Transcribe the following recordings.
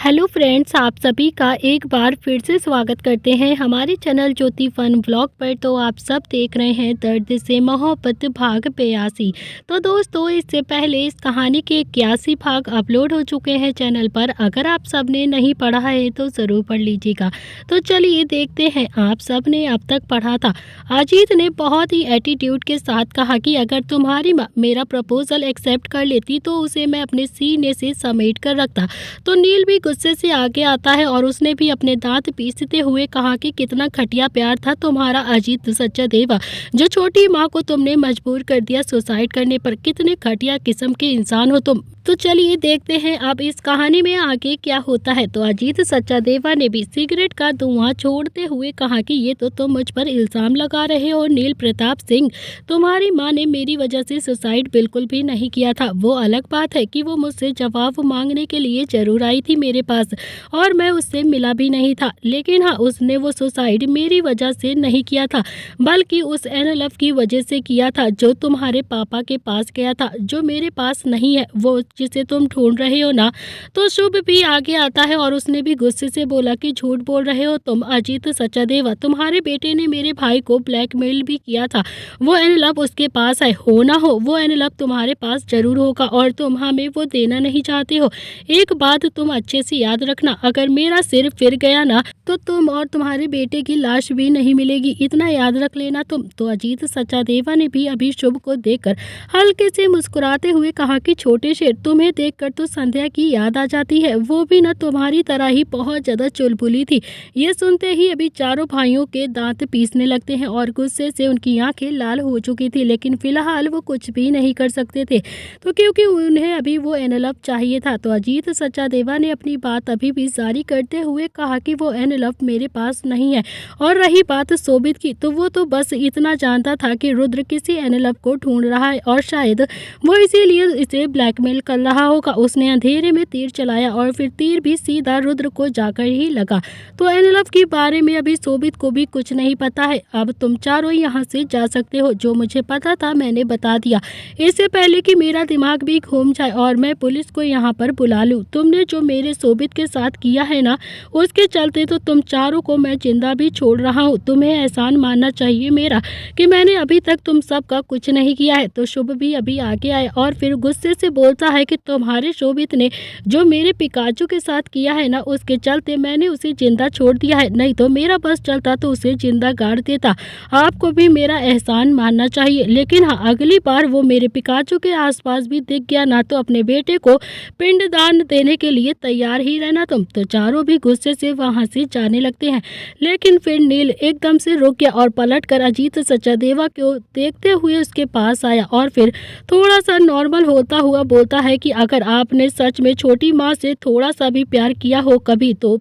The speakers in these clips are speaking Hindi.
हेलो फ्रेंड्स, आप सभी का एक बार फिर से स्वागत करते हैं हमारे चैनल ज्योति फन ब्लॉग पर। तो आप सब देख रहे हैं दर्द से मोहब्बत भाग 82। तो दोस्तों, इससे पहले इस कहानी के 81 भाग अपलोड हो चुके हैं चैनल पर। अगर आप सब ने नहीं पढ़ा है तो ज़रूर पढ़ लीजिएगा। तो चलिए देखते हैं आप सब ने अब तक पढ़ा था। अजीत ने बहुत ही एटीट्यूड के साथ कहा कि अगर तुम्हारी माँ मेरा प्रपोजल एक्सेप्ट कर लेती तो उसे मैं अपने सीने से समेट कर रखता। तो नील भी गुस्से से आगे आता है और उसने भी अपने दांत पीसते हुए कहा कि कितना घटिया प्यार था तुम्हारा अजीत सचदेवा, जो छोटी माँ को तुमने मजबूर कर दिया सुसाइड करने पर। कितने घटिया किस्म के इंसान हो तुम। तो चलिए देखते हैं अब इस कहानी में आगे क्या होता है। तो अजीत सचदेवा ने भी सिगरेट का धुआं छोड़ते हुए कहा कि ये तो तुम मुझ पर इल्जाम लगा रहे हो नील प्रताप सिंह। तुम्हारी माँ ने मेरी वजह से सुसाइड बिल्कुल भी नहीं किया था। वो अलग बात है कि वो मुझसे जवाब मांगने के लिए जरूर आई थी मेरे पास और मैं उससे मिला भी नहीं था। लेकिन हाँ, उसने वो सुसाइड मेरी वजह से नहीं किया था बल्कि उस एनएलएफ की वजह से किया था जो तुम्हारे पापा के पास गया था, जो मेरे पास नहीं है, वो जिसे तुम ढूंढ रहे हो ना। तो शुभ भी आगे आता है और उसने भी गुस्से से बोला कि झूठ बोल रहे हो तुम अजीत सचदेवा। तुम्हारे बेटे ने मेरे भाई को ब्लैकमेल भी किया था। वो एनएलएफ उसके पास है, हो ना हो वो एनएलएफ तुम्हारे पास जरूर होगा और तुम हमें वो देना नहीं चाहते हो। एक बात तुम अच्छे से याद रखना, अगर मेरा सिर फिर गया ना तो तुम और तुम्हारे बेटे की लाश भी नहीं मिलेगी, इतना याद रख लेना तुम। तो अजीत सचदेवा ने भी अभी शुभ को देखकर हल्के से मुस्कुराते हुए कहा कि छोटे शेर, तुम्हें देखकर तो संध्या की याद आ जाती है। वो भी ना तुम्हारी तरह ही बहुत ज्यादा चुलबुली थी। ये सुनते ही अभी चारों भाइयों के दांत पीसने लगते हैं और गुस्से से उनकी आंखें लाल हो चुकी थी, लेकिन फिलहाल वो कुछ भी नहीं कर सकते थे तो क्योंकि उन्हें अभी वो एनएलएफ चाहिए था। तो अजीत सचदेवा ने अपनी बात अभी भी जारी करते हुए कहा कि वो एनएलएफ मेरे पास नहीं है। और रही बात शोभित की, तो वो तो बस इतना जानता था कि रुद्र किसी एनएलएफ को ढूंढ रहा है और शायद वो इसीलिए इसे ब्लैकमेल कर रहा होगा। उसने अंधेरे में तीर चलाया और फिर तीर भी सीधा रुद्र को जाकर ही लगा। तो एनएलएफ के बारे में अभी शोभित को भी कुछ नहीं पता है। अब तुम चारों यहाँ से जा सकते हो। जो मुझे पता था मैंने बता दिया, इससे पहले कि मेरा दिमाग भी घूम जाए और मैं पुलिस को यहाँ पर बुला लूँ। तुमने जो मेरे शोभित के साथ किया है ना, उसके चलते तो तुम चारों को मैं जिंदा भी छोड़ रहा हूँ। तुम्हें एहसान मानना चाहिए मेरा कि मैंने अभी तक तुम सबका कुछ नहीं किया है। तो शुभ भी अभी आगे आए और फिर गुस्से से बोलता है कि तुम्हारे शोभित ने जो मेरे पिकाचू के साथ किया है ना, उसके चलते मैंने उसे जिंदा छोड़ दिया है, नहीं तो मेरा बस चलता तो उसे जिंदा गाड़ देता। आपको भी मेरा एहसान मानना चाहिए। लेकिन हाँ, अगली बार वो मेरे पिकाचू के आसपास भी दिख गया ना तो अपने बेटे को पिंडदान देने के लिए तैयार ही रहना तुम। तो चारों भी गुस्से से वहां से जाने लगते हैं, लेकिन फिर नील एकदम से रुक गया और पलटकर अजीत सचदेवा को देखते हुए उसके पास आया और फिर थोड़ा सा नॉर्मल होता हुआ बोलता है कि अगर आपने सच में छोटी माँ से थोड़ा सा भी प्यार किया हो कभी तो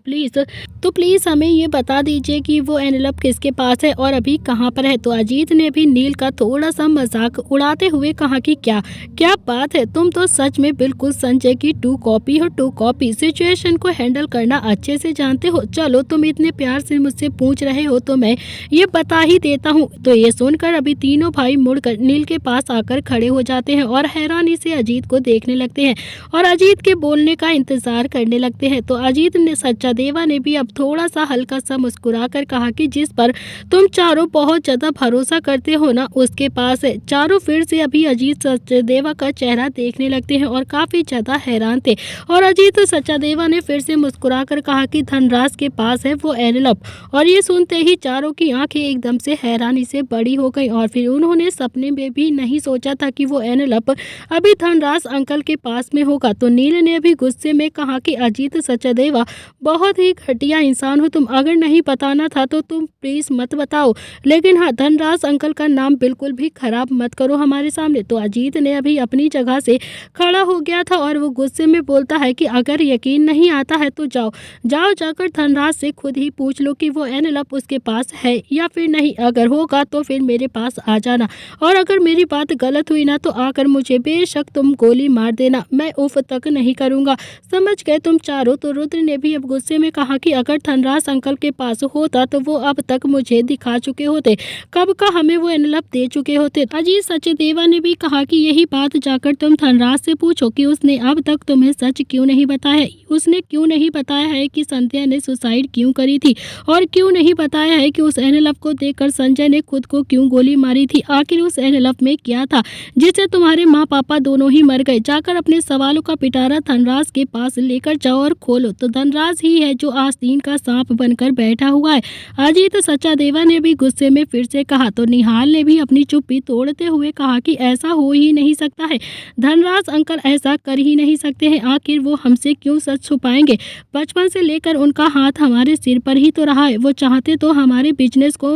प्लीज हमें ये बता दीजिए कि वो एनएलएफ किसके पास है और अभी कहाँ पर है। तो अजीत ने भी नील का थोड़ा सा मजाक उड़ाते हुए कहा कि क्या क्या बात है, तुम तो सच में बिल्कुल संजय की टू कॉपी हो। टू कॉपी सिचुएशन को हैंडल करना अच्छे से जानते हो। चलो, तुम इतने प्यार से मुझसे पूछ रहे हो तो मैं ये बता ही देता हूँ। तो ये सुनकर अभी तीनों भाई मुड़कर नील के पास आकर खड़े हो जाते हैं और हैरानी से अजीत को देखने लगते हैं और अजीत के बोलने का इंतजार करने लगते हैं। तो अजीत ने सचदेवा ने भी अब थोड़ा सा हल्का सा मुस्कुराकर कहा कि जिस पर तुम चारों बहुत ज्यादा भरोसा करते हो ना, उसके पास है। चारों फिर से अभी अजीत सचदेवा का चेहरा देखने लगते हैं और काफी ज्यादा हैरान थे। और अजीत सचदेवा ने फिर से मुस्कुराकर कहा कि धनराज के पास है वो एनएलएफ। और ये सुनते ही चारों की आंखें एकदम से हैरानी से बड़ी हो गई और फिर उन्होंने सपने में भी नहीं सोचा था कि वो एनएलएफ अभी धनराज अंकल के पास में होगा। तो नील ने भी गुस्से में कहा कि अजीत सचदेवा, बहुत ही घटिया इंसान हो तुम। अगर नहीं बताना था तो तुम प्लीज मत बताओ, लेकिन हाँ, धनराज अंकल का नाम बिल्कुल भी खराब मत करो हमारे सामने। तो अजीत ने अभी अपनी जगह से खड़ा हो गया था और वो गुस्से में बोलता है कि अगर यकीन नहीं आता है तो जाकर धनराज से खुद ही पूछ लो कि वो एनएलएफ उसके पास है या फिर नहीं। अगर होगा तो फिर मेरे पास आ जाना और अगर मेरी बात गलत हुई ना तो आकर मुझे बेशक तुम गोली मार देना, मैं उफ तक नहीं करूंगा। समझ गए तुम चारों। तो रुद्र ने भी अब गुस्से में कहा कि अगर धनराज अंकल के पास होता तो वो अब तक मुझे दिखा चुके होते, कब का हमें वो एनएलएफ दे चुके होते। अजीत सचदेवा ने भी कहा कि यही बात जाकर तुम धनराज से पूछो कि उसने अब तक तुम्हें सच क्यों नहीं बताया। उसने क्यों नहीं बताया है कि संध्या ने सुसाइड क्यों करी थी और क्यों नहीं बताया है कि उस एनवेलप को देखकर संजय ने खुद को क्यों गोली मारी थी। आखिर उस एनवेलप में क्या था जिससे तुम्हारे माँ पापा दोनों ही मर गए। जाकर अपने सवालों का पिटारा धनराज के पास लेकर जाओ और खोलो तो धनराज ही है जो आस्तीन का सांप बनकर बैठा हुआ है। अजीत सचादेवा ने भी गुस्से में फिर से कहा तो निहाल ने भी अपनी चुप्पी तोड़ते हुए कहा कि ऐसा हो ही नहीं सकता है, धनराज अंकल ऐसा कर ही नहीं सकते हैं। आखिर वो हमसे क्यों सच छुपाएंगे? बचपन से लेकर उनका हाथ हमारे सिर पर ही तो रहा है। वो चाहते तो हमारे बिजनेस को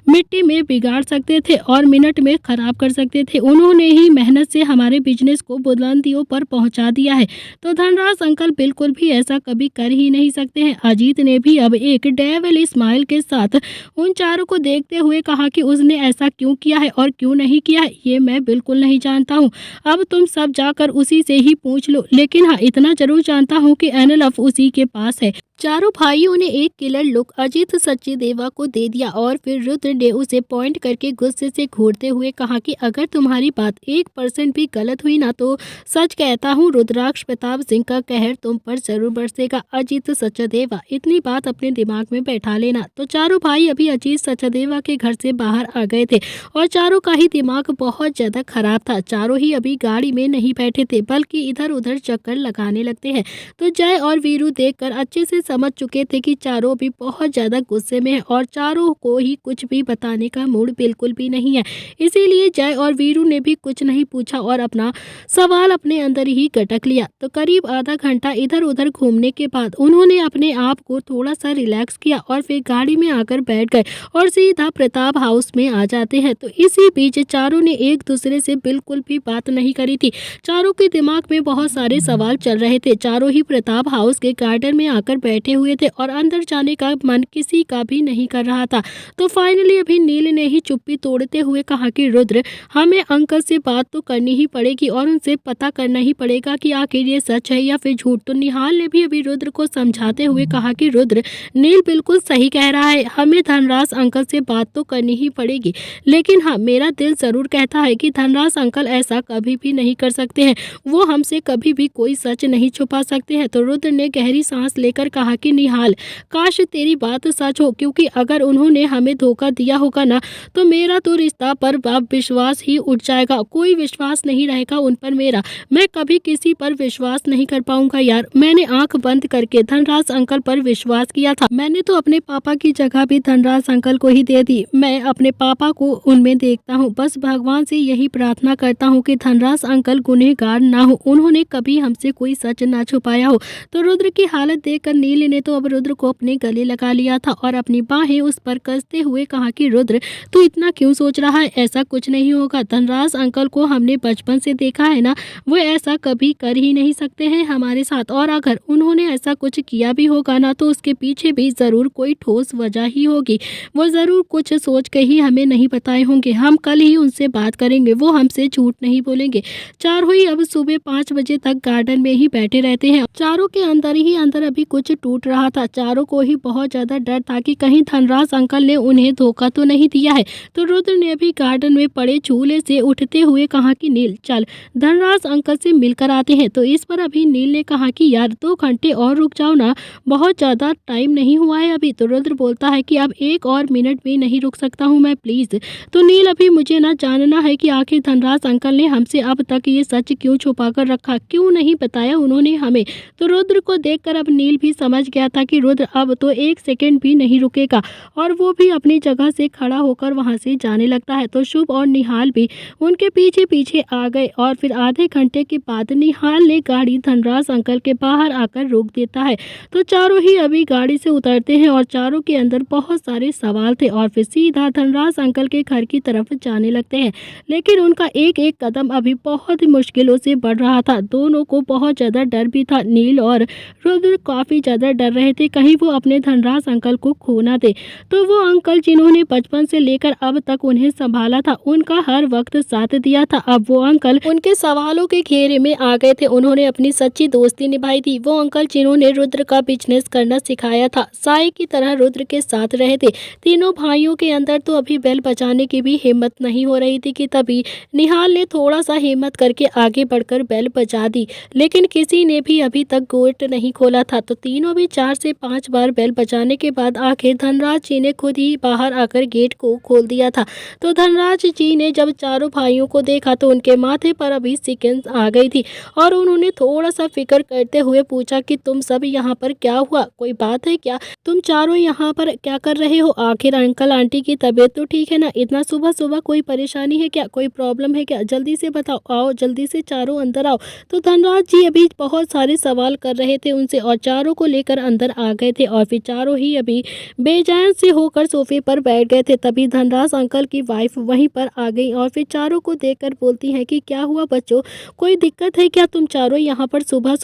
मिट्टी में बिगाड़ सकते थे और मिनट में खराब कर सकते थे। उन्होंने ही मेहनत से हमारे बिजनेस को बुलंदियों पर पहुंचा दिया है, तो धनराज अंकल बिल्कुल भी ऐसा कभी कर ही नहीं सकते हैं। अजीत ने भी अब एक डेविल स्माइल के साथ उन चारों को देखते हुए कहा कि उसने ऐसा क्यों किया है और क्यों नहीं किया है ये मैं बिल्कुल नहीं जानता हूँ। अब तुम सब जाकर उसी से ही पूछ लो, लेकिन हाँ इतना जरूर जानता हूँ कि एनवेलप उसी के पास है। चारों भाइयों ने एक किलर लुक अजीत सचदेवा को दे दिया और फिर रुद्र ने उसे पॉइंट करके गुस्से से घूरते हुए कहा कि अगर तुम्हारी बात 1% भी गलत हुई ना तो सच कहता हूँ रुद्राक्ष प्रताप सिंह का कहर तुम पर जरूर बरसेगा। अजीत सचदेवा इतनी बात अपने दिमाग में बैठा लेना। तो चारों भाई अभी अजीत सचदेवा के घर से बाहर आ गए थे और चारों का ही दिमाग बहुत ज्यादा खराब था। चारों ही अभी गाड़ी में नहीं बैठे थे बल्कि इधर उधर चक्कर लगाने लगते हैं। तो जय और वीरू देखकर अच्छे से समझ चुके थे कि चारों भी बहुत ज्यादा गुस्से में हैं और चारों को ही कुछ भी बताने का मूड बिल्कुल भी नहीं है। इसीलिए जय और वीरू ने भी कुछ नहीं पूछा और अपना सवाल अपने अंदर ही गटक लिया। तो करीब आधा घंटा इधर उधर घूमने के बाद उन्होंने अपने आप को थोड़ा सा रिलैक्स किया और फिर गाड़ी में आकर बैठ गए और सीधा प्रताप हाउस में आ जाते हैं। तो इसी बीच चारों ने एक दूसरे से बिल्कुल भी बात नहीं करी थी। चारों के दिमाग में बहुत सारे सवाल चल रहे थे। चारों ही प्रताप हाउस के गार्डन में आकर बैठे हुए थे और अंदर जाने का मन किसी का भी नहीं कर रहा था। तो फाइनली अभी नील ने ही चुप्पी तोड़ते हुए कहा कि रुद्र हमें अंकल से बात तो करनी ही पड़ेगी और उनसे पता करना ही पड़ेगा कि आखिर ये सच है या फिर झूठ। तो निहाल ने भी अभी रुद्र को समझाते हुए कहा कि रुद्र नील बिल्कुल सही कह रहा है, हमें धनराज अंकल से बात तो करनी ही पड़ेगी, लेकिन हाँ मेरा दिल जरूर कहता है कि धनराज अंकल ऐसा कभी भी नहीं कर सकते हैं, वो हमसे कभी भी कोई सच नहीं छुपा सकते हैं। तो रुद्र ने गहरी सांस लेकर कहा कि निहाल काश तेरी बात सच हो, क्योंकि अगर उन्होंने हमें धोखा दिया होगा ना तो मेरा तो रिश्ता पर विश्वास ही उठ जाएगा, कोई विश्वास नहीं रहेगा उन पर मेरा। मैं कभी किसी पर विश्वास नहीं कर पाऊंगा यार। मैंने आंख बंद करके धनराज अंकल पर विश्वास किया था। मैंने तो अपने पापा की जगह भी धनराज अंकल को ही दे दी। मैं अपने पापा को उनमें देखता हूँ। बस भगवान से यही प्रार्थना करता हूँ कि धनराज अंकल गुनहगार ना हो, उन्होंने कभी हमसे कोई सच ना छुपाया हो। तो रुद्र की हालत देखकर नील ने तो अब रुद्र को अपने गले लगा लिया था और अपनी बाहें उस पर कसते हुए कहा कि रुद्र तू इतना क्यों सोच रहा है, ऐसा कुछ नहीं होगा। धनराज अंकल को हमने बचपन से देखा है ना, वो ऐसा कभी कर ही नहीं सकते हैं हमारे साथ, और अगर उन्होंने ऐसा कुछ किया भी होगा ना तो उसके पीछे भी जरूर कोई ठोस वजह ही होगी। वो जरूर कुछ सोच के ही हमें नहीं बताए होंगे। हम कल ही उनसे बात करेंगे, वो हमसे झूठ नहीं बोलेंगे। चारों ही अब सुबह 5 बजे तक गार्डन में ही बैठे रहते हैं। चारों के अंदर ही अंदर अभी कुछ टूट रहा था। चारों को ही बहुत ज्यादा डर था कि कहीं धनराज अंकल ने उन्हें धोखा तो नहीं दिया है। तो रुद्र ने भी गार्डन में पड़े झूले से उठते हुए कहा कि नील चल धनराज अंकल से मिलकर आते हैं। तो इस पर अभी नील ने कहा कि यार 2 घंटे और रुक जाओ ना, बहुत ज्यादा टाइम नहीं हुआ है अभी। तो रुद्र बोलता है कि अब 1 और मिनट भी नहीं रुक सकता हूँ मैं, प्लीज। तो नील अभी मुझे ना जानना है कि आखिर धनराज अंकल ने हमसे अब तक ये सच क्यों छुपा कर रखा, क्यों नहीं बताया उन्होंने हमें। तो रुद्र को देखकर अब नील भी समझ गया था कि रुद्र अब तो 1 सेकंड भी नहीं रुकेगा और वो भी अपनी जगह से खड़ा होकर वहां से जाने लगता है। तो शुभ और निहाल भी उनके पीछे पीछे आ गए और फिर आधे घंटे के बाद निहाल ने गाड़ी धनराज अंकल के बाहर आकर रोक देता है। तो चारों ही अभी गाड़ी से उतरते हैं और चारों के अंदर बहुत सारे सवाल थे और फिर सीधा धनराज अंकल के घर की तरफ जाने लगते हैं। लेकिन उनका एक एक कदम अभी बहुत मुश्किलों से बढ़ रहा था। दोनों को बहुत ज्यादा डर भी था। नील और रुद्र काफी ज्यादा ज़्यादा डर रहे थे कहीं वो अपने धनराज अंकल को खो ना दे। तो वो अंकल जिन्होंने बचपन से लेकर अब तक उन्हें संभाला था, उनका हर वक्त साथ दिया था, अब वो अंकल उनके सवालों के घेरे में आ गए थे। उन्होंने अपनी सच्ची दोस्ती निभाई थी। वो अंकल जिन्होंने रुद्र का बिजनेस करना सिखाया था, साई की तरह रुद्र के साथ रहे थे। तीनों भाइयों के अंदर तो अभी बेल बजाने की भी हिम्मत नहीं हो रही थी कि तभी निहाल ने थोड़ा सा हिम्मत करके आगे बढ़कर बेल बजा दी, लेकिन किसी ने भी अभी तक गेट नहीं खोला था। तो तीनों भी 4 से 5 बार बेल बजाने के बाद आखिर धनराज जी ने खुद ही बाहर आकर गेट को खोल दिया था। तो धनराज जी ने जब चारों भाइयों को देखा तो उनके माथे पर अभी सिकन आ गई थी और उन्होंने थोड़ा सा फिक्र करते हुए पूछा कि तुम सब यहाँ पर क्या हुआ, कोई बात है क्या, तुम चारों यहाँ पर क्या कर रहे हो? आखिर अंकल आंटी की तबीयत तो ठीक है ना? इतना सुबह सुबह कोई परेशानी है क्या, कोई प्रॉब्लम है क्या? जल्दी से बताओ, आओ जल्दी से चारों अंदर आओ। तो धनराज जी अभी बहुत सारे सवाल कर रहे थे उनसे और चारों को लेकर अंदर आ गए थे और फिर चारों ही अभी बेचैन से होकर सोफे पर बैठ गए थे। तभी धनराज अंकल की वाइफ वहीं पर आ गई और फिर चारों को देखकर बोलती हैं कि क्या हुआ बच्चों, कोई दिक्कत है क्या? तुम चारों यहाँ पर सुबह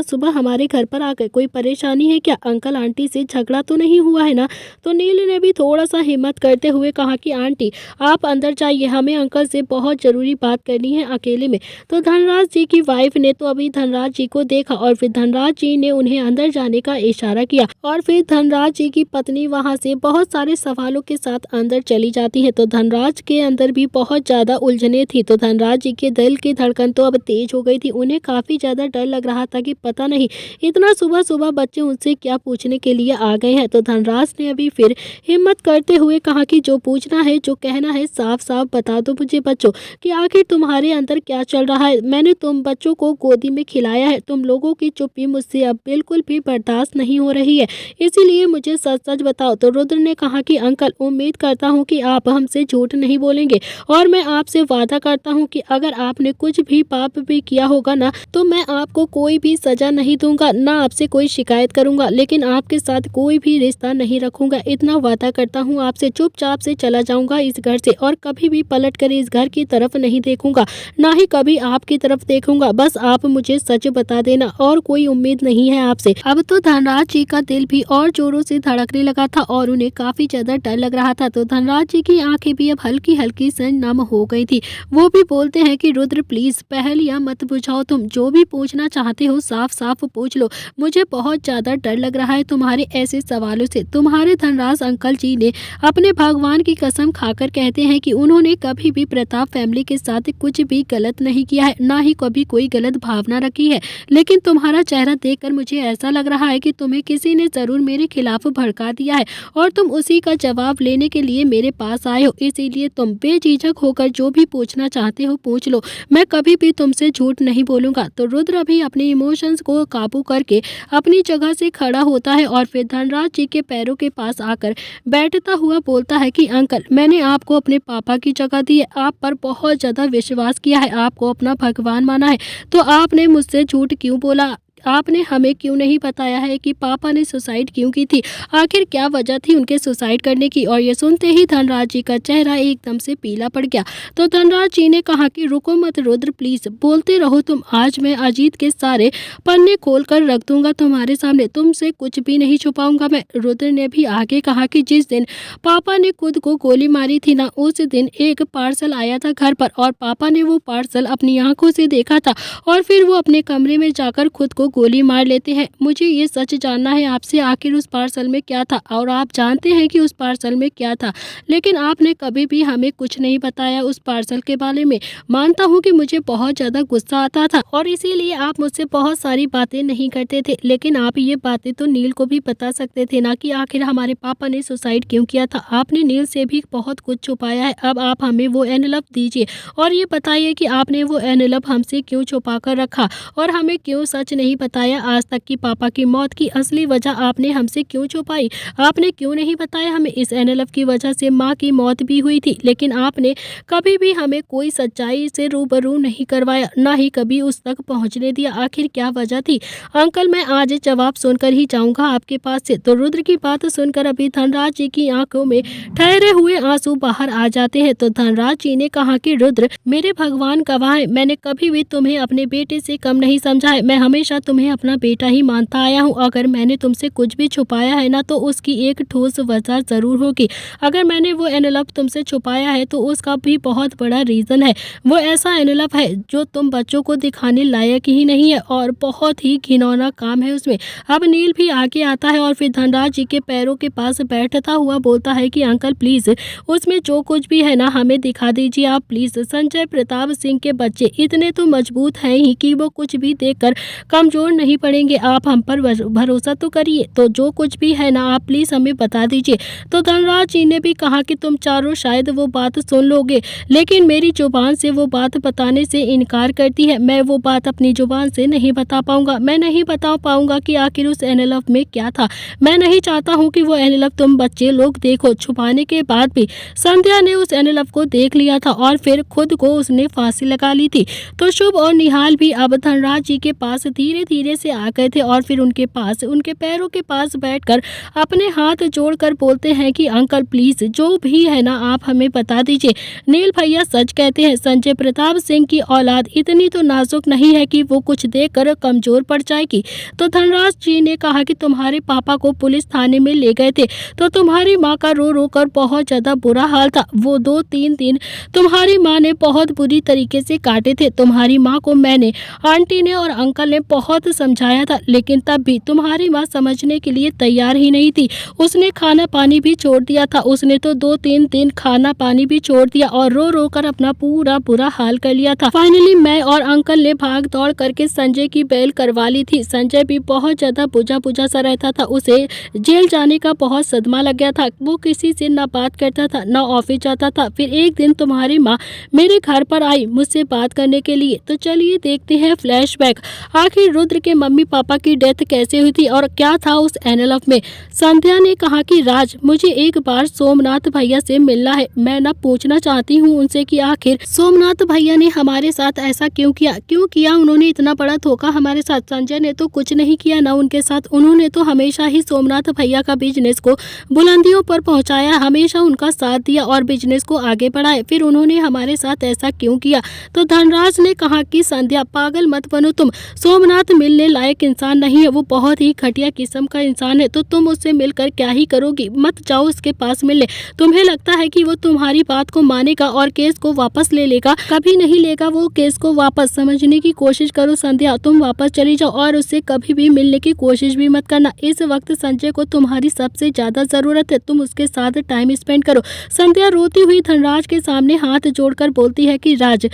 सुबह हमारे घर पर आ गए, कोई परेशानी है क्या? अंकल आंटी से झगड़ा तो नहीं हुआ है ना? तो नील ने भी थोड़ा सा हिम्मत करते हुए कहा कि आंटी आप अंदर जाइए, हमें अंकल से बहुत ज़रूरी बात करनी है अकेले में। तो धनराज जी की वाइफ ने तो अभी धनराज जी को देखा और फिर धनराज जी ने उन्हें अंदर जाने का इशारा किया और फिर धनराज जी की पत्नी वहां से बहुत सारे सवालों के साथ अंदर चली जाती है। तो धनराज के अंदर भी बहुत ज़्यादा उलझने थी। तो धनराज जी के दिल की धड़कन तो अब तेज हो गई थी, उन्हें काफ़ी ज़्यादा डर लग रहा था कि पता नहीं इतना सुबह सुबह बच्चे उनसे क्या पूछने के लिए आ गए हैं। तो धनराज ने अभी फिर हिम्मत करते हुए कहा कि जो पूछना है, जो कहना है, साफ साफ बता दो मुझे बच्चों कि आखिर तुम्हारे अंदर क्या चल रहा है। मैंने तुम बच्चों को गोदी में खिलाया है, तुम लोगों की चुप्पी मुझसे अब बिल्कुल भी बर्दाश्त नहीं हो रही है, इसीलिए मुझे सच सच बताओ। तो रुद्र ने कहा कि अंकल उम्मीद करता हूँ कि आप हमसे झूठ नहीं बोलेंगे और मैं आपसे वादा करता हूँ कि अगर आपने कुछ भी पाप भी किया होगा ना तो मैं आपको कोई भी सजा नहीं दूंगा, ना आपसे कोई शिकायत करूंगा, लेकिन आपके साथ कोई भी रिश्ता नहीं रखूंगा। इतना वादा करता हूँ आपसे, चुपचाप से चला जाऊंगा इस घर से और कभी भी पलट कर इस घर की तरफ नहीं देखूंगा, ना ही कभी आपकी तरफ देखूंगा। बस आप मुझे सच बता देना और कोई उम्मीद नहीं है आपसे। अब तो धनराज जी का दिल भी और जोरों से धड़कने लगा था और उन्हें काफी ज्यादा डर लग रहा था। तो धनराज जी की आंखें भी अब हल्की हल्की से नम हो गई थी। वो भी बोलते हैं कि रुद्र प्लीज पहेलियां मत बुझाओ, तुम जो भी पूछना चाहते हो साफ साफ पूछ लो, मुझे बहुत ज्यादा डर लग रहा है तुम्हारे ऐसे सवालों से। तुम्हारे धनराज अंकल जी ने अपने भगवान की कसम खाकर कहते हैं कि उन्होंने कभी भी प्रताप फैमिली के साथ कुछ भी गलत नहीं किया है, ना ही कभी कोई गलत भावना रखी है, लेकिन तुम्हारा चेहरा देखकर मुझे ऐसा लग रहा है कि तुम्हें किसी ने जरूर मेरे खिलाफ भड़का दिया है और तुम उसी का जवाब लेने के लिए मेरे पास आए हो, इसीलिए तुम बेझिझक होकर जो भी पूछना चाहते हो पूछ लो, मैं कभी भी तुमसे झूठ नहीं बोलूंगा। तो रुद्र अभी अपने इमोशंस को काबू करके अपनी जगह से खड़ा होता है और फिर धनराज जी के पैरों के पास आकर बैठता हुआ बोलता है कि अंकल मैंने आपको अपने पापा की जगह दी है, आप पर बहुत ज्यादा विश्वास किया है, आपको अपना भगवान माना है, तो आपने मुझसे झूठ क्यों बोला? आपने हमें क्यों नहीं बताया है कि पापा ने सुसाइड क्यों की थी, आखिर क्या वजह थी उनके सुसाइड करने की? और ये सुनते ही धनराज जी का चेहरा एकदम से पीला पड़ गया। तो धनराज जी ने कहा कि रुको मत रुद्र प्लीज, बोलते रहो तुम, आज मैं अजीत के सारे पन्ने खोल कर रख दूंगा तुम्हारे सामने, तुमसे कुछ भी नहीं छुपाऊंगा मैं। रुद्र ने भी आगे कहा कि जिस दिन पापा ने खुद को गोली मारी थी ना, उस दिन एक पार्सल आया था घर पर और पापा ने वो पार्सल अपनी आंखों से देखा था और फिर वो अपने कमरे में जाकर खुद को गोली मार लेते हैं। मुझे ये सच जानना है आपसे, आखिर उस पार्सल में क्या था? और आप जानते हैं कि उस पार्सल में क्या था, लेकिन आपने कभी भी हमें कुछ नहीं बताया उस पार्सल के बारे में। मानता हूँ कि मुझे बहुत ज़्यादा गुस्सा आता था और इसीलिए आप मुझसे बहुत सारी बातें नहीं करते थे, लेकिन आप ये बातें तो नील को भी बता सकते थे ना कि आखिर हमारे पापा ने सुसाइड क्यों किया था। आपने नील से भी बहुत कुछ छुपाया है, अब आप हमें वो एनवलप दीजिए और ये बताइए कि आपने वो एनवलप हमसे क्यों छुपा कर रखा और हमें क्यों सच नहीं बताया आज तक कि पापा की मौत की असली वजह आपने हमसे क्यों छुपाई? आपने क्यों नहीं बताया हमें इस एनवलप की वजह से माँ की मौत भी हुई थी, लेकिन आपने कभी भी हमें कोई सच्चाई से रूबरू नहीं करवाया, ना ही कभी उस तक पहुँचने दिया। आखिर क्या वजह थी? अंकल मैं आज जवाब सुनकर ही जाऊंगा आपके पास से। तो रुद्र की बात सुनकर अभी धनराज जी की आंखों में ठहरे हुए आंसू बाहर आ जाते हैं। तो धनराज जी ने कहा कि रुद्र मेरे भगवान गवाह है, मैंने कभी भी तुम्हें अपने बेटे से कम नहीं समझा है, मैं हमेशा तुम्हें अपना बेटा ही मानता आया हूँ। अगर मैंने तुमसे कुछ भी छुपाया है ना तो उसकी एक ठोस वजह ज़रूर होगी। अगर मैंने वो एनवेलप तुमसे छुपाया है तो उसका भी बहुत बड़ा रीज़न है। वो ऐसा एनवेलप है जो तुम बच्चों को दिखाने लायक ही नहीं है और बहुत ही घिनौना काम है उसमें। अब नील भी आगे आता है और फिर धनराज जी के पैरों के पास बैठता हुआ बोलता है कि अंकल प्लीज़ उसमें जो कुछ भी है ना हमें दिखा दीजिए आप प्लीज़। संजय प्रताप सिंह के बच्चे इतने तो मजबूत हैं ही कि वो कुछ भी देखकर कमज़ोर नहीं पड़ेंगे। आप हम पर भरोसा तो करिए। तो जो कुछ भी है ना आप प्लीज़ हमें बता दीजिए। तो धनराज जी ने भी कहा कि तुम चारों शायद वो बात सुन लोगे, लेकिन मेरी ज़ुबान से वो बात बताने से इनकार करती है। मैं वो बात अपनी ज़ुबान से नहीं बता पाऊँगा। मैं नहीं बता पाऊँगा कि आखिर उस एनवेलप में क्या था। मैं नहीं चाहता हूँ कि वो एनवेलप तुम बच्चे लोग देखो। छुपाने के बाद भी संध्या ने उस एनवेलप को देख लिया था और फिर खुद को उसने फांसी लगा ली थी। तो शुभ और निहाल भी अब धनराज जी के पास धीरे धीरे से आ गए थे और फिर उनके पास उनके पैरों के पास बैठकर अपने हाथ जोड़कर बोलते हैं कि अंकल प्लीज़ जो भी है ना आप हमें बता दीजिए। नील भैया सच कहते हैं, संजय प्रताप सिंह की औलाद इतनी तो नाजुक नहीं है कि वो कुछ देखकर कमज़ोर पड़ जाएगी। तो धनराज जी ने कहा कि तुम्हारे पापा को पुलिस थाने में ले गए थे तो तुम्हारी माँ का रो रो कर बहुत ज़्यादा बुरा हाल था। वो 2-3 दिन तुम्हारी माँ ने बहुत बुरी तरीके से काटे थे। तुम्हारी माँ को मैंने, आंटी ने और अंकल ने बहुत समझाया था, लेकिन तब भी तुम्हारी माँ समझने के लिए तैयार ही नहीं थी। उसने खाना पानी भी छोड़ दिया था। उसने तो 2-3 दिन खाना पानी भी छोड़ दिया और रो रो कर अपना पूरा बुरा हाल कर लिया था। फाइनली मैं और अंकल ने भाग दौड़ करके संजय की बेल करवा ली थी। संजय भी बहुत ज़्यादा बुझा बुझा सा रहता था। उसे जेल जाने का बहुत सदमा लग गया था। वो किसी से ना बात करता था ना ऑफिस जाता था। फिर एक दिन तुम्हारी माँ मेरे घर पर आई मुझसे बात करने के लिए। तो चलिए देखते हैं फ्लैशबैक। आखिर रुद्र के मम्मी पापा की डेथ कैसे हुई थी और क्या था उस एनवेलप में। संध्या ने कहा कि राज मुझे एक बार सोमनाथ भैया से मिलना है। मैं ना पूछना चाहती हूँ उनसे कि आखिर सोमनाथ भैया ने हमारे साथ ऐसा क्यों किया उन्होंने इतना बड़ा धोखा हमारे साथ। संजय ने तो कुछ नहीं किया ना उनके साथ। उन्होंने तो हमेशा ही सोमनाथ भैया का बिजनेस को बुलंदियों पर पहुंचाया, हमेशा उनका साथ दिया और बिजनेस को आगे बढ़ाए। फिर उन्होंने हमारे साथ ऐसा क्यों किया। तो धनराज ने कहा कि संध्या पागल मत बनो तुम। सोमनाथ मिलने लायक इंसान नहीं है। वो बहुत ही घटिया किस्म का इंसान है। तो तुम उससे मिलकर क्या ही करोगी। मत जाओ उसके पास मिलने। तुम्हें लगता है कि वो तुम्हारी बात को मानेगा और केस को वापस ले लेगा। कभी नहीं लेगा वो केस को वापस। समझने की कोशिश करो संध्या। तुम वापस चली जाओ और उससे कभी भी मिलने की कोशिश भी मत करना। इस वक्त संजय को तुम्हारी सबसे ज्यादा जरूरत है। तुम उसके साथ टाइम स्पेंड करो। संध्या रोती हुई धनराज के सामने हाथ जोड़कर बोलती है कि राज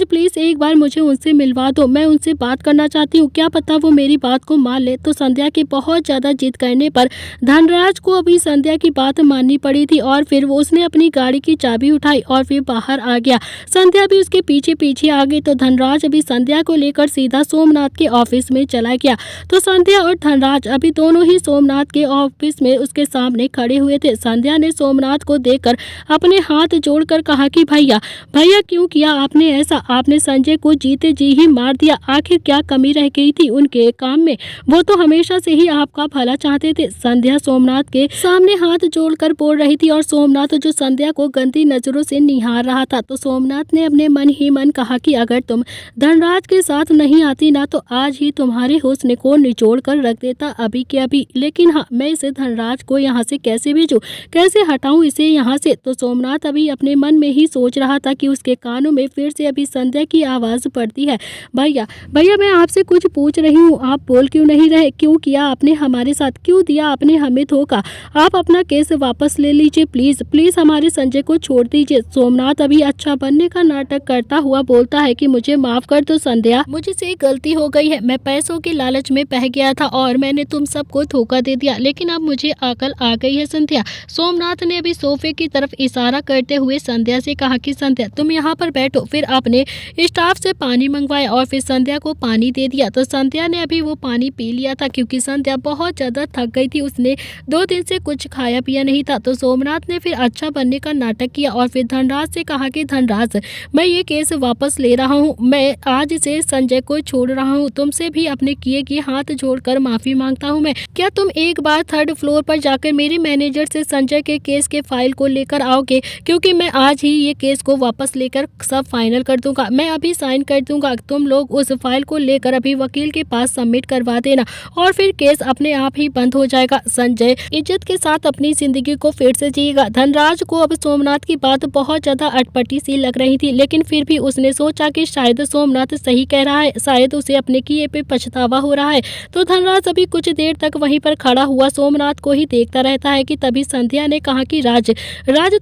प्लीज एक बार मुझे उनसे मिलवा दो। मैं उनसे बात करना चाहती हूँ। क्या पता वो मेरी बात को मान ले। तो संध्या की बहुत ज्यादा जिद करने पर धनराज को अभी संध्या की बात माननी पड़ी थी और फिर वो उसने अपनी गाड़ी की चाबी उठाई और फिर बाहर आ गया। संध्या भी उसके पीछे पीछे आ गई। तो धनराज अभी संध्या को लेकर सीधा सोमनाथ के ऑफिस में चला गया। तो संध्या और धनराज अभी दोनों ही सोमनाथ के ऑफिस में उसके सामने खड़े हुए थे। संध्या ने सोमनाथ को देखकर अपने हाथ जोड़कर कहा कि भैया क्यों किया आपने ऐसा। आपने संजय को जीते जी ही मार दिया। आखिर क्या कमी रह गई थी उनके काम में। वो तो हमेशा से ही आपका भला चाहते थे। संध्या सोमनाथ के सामने हाथ जोड़कर बोल रही थी और सोमनाथ जो संध्या को गंदी नजरों से निहार रहा था। तो सोमनाथ ने अपने मन ही मन कहा कि अगर तुम धनराज के साथ नहीं आती ना तो आज ही तुम्हारे हुस्न को निचोड़ कर रख देता अभी के अभी। लेकिन हाँ, मैं इसे धनराज को यहाँ से कैसे भेजूं, कैसे हटाऊं इसे यहाँ से। तो सोमनाथ अभी अपने मन में ही सोच रहा था कि उसके कानों में फिर से अभी संध्या की आवाज़ पड़ती है। भैया मैं आपसे कुछ पूछ रही हूँ। आप बोल क्यों नहीं रहे। क्यों किया आपने हमारे साथ, क्यों दिया आपने हमें धोखा। आप अपना केस वापस ले लीजिए प्लीज़ हमारे संजय को छोड़ दीजिए। सोमनाथ अभी अच्छा बनने का नाटक करता हुआ बोलता है कि मुझे माफ़ कर दो संध्या, मुझसे गलती हो गई है। मैं पैसों के लालच में बह गया था और मैंने तुम सबको धोखा दे दिया, लेकिन अब मुझे अकल आ गई है संध्या। सोमनाथ ने अभी सोफे की तरफ इशारा करते हुए संध्या से कहा कि संध्या तुम यहाँ पर बैठो। फिर आपने स्टाफ से पानी मंगवाया और फिर संध्या को पानी दे दिया। तो संध्या ने अभी वो पानी पी लिया था क्योंकि संध्या बहुत ज़्यादा थक गई थी। उसने 2 दिन से कुछ खाया पिया नहीं था। तो सोमनाथ ने फिर अच्छा बनने का नाटक किया और फिर धनराज से कहा कि धनराज मैं ये केस वापस ले रहा हूँ। मैं आज से संजय को छोड़ रहा हूँ। तुमसे भी अपने किए की हाथ जोड़कर माफ़ी मांगता हूँ मैं। क्या तुम एक बार 3rd फ्लोर पर जाकर मेरे मैनेजर से संजय के केस के फाइल को लेकर आओगे, क्योंकि मैं आज ही ये केस को वापस लेकर सब फाइनल कर दूंगा। मैं अभी साइन कर दूंगा। तुम लोग उस फाइल को लेकर अभी वक्त वकील के पास सबमिट करवा देना और फिर केस अपने आप ही बंद हो जाएगा। संजय इज्जत के साथ अपनी जिंदगी को फिर से जिएगा। धनराज को अब सोमनाथ की बात बहुत ज्यादा अटपटी सी लग रही थी, लेकिन फिर भी उसने सोचा कि शायद सोमनाथ सही कह रहा है, शायद उसे अपने किए पे पछतावा हो रहा है। तो धनराज अभी कुछ देर तक वहीं पर खड़ा हुआ सोमनाथ को ही देखता रहता है कि तभी संध्या ने कहा कि राज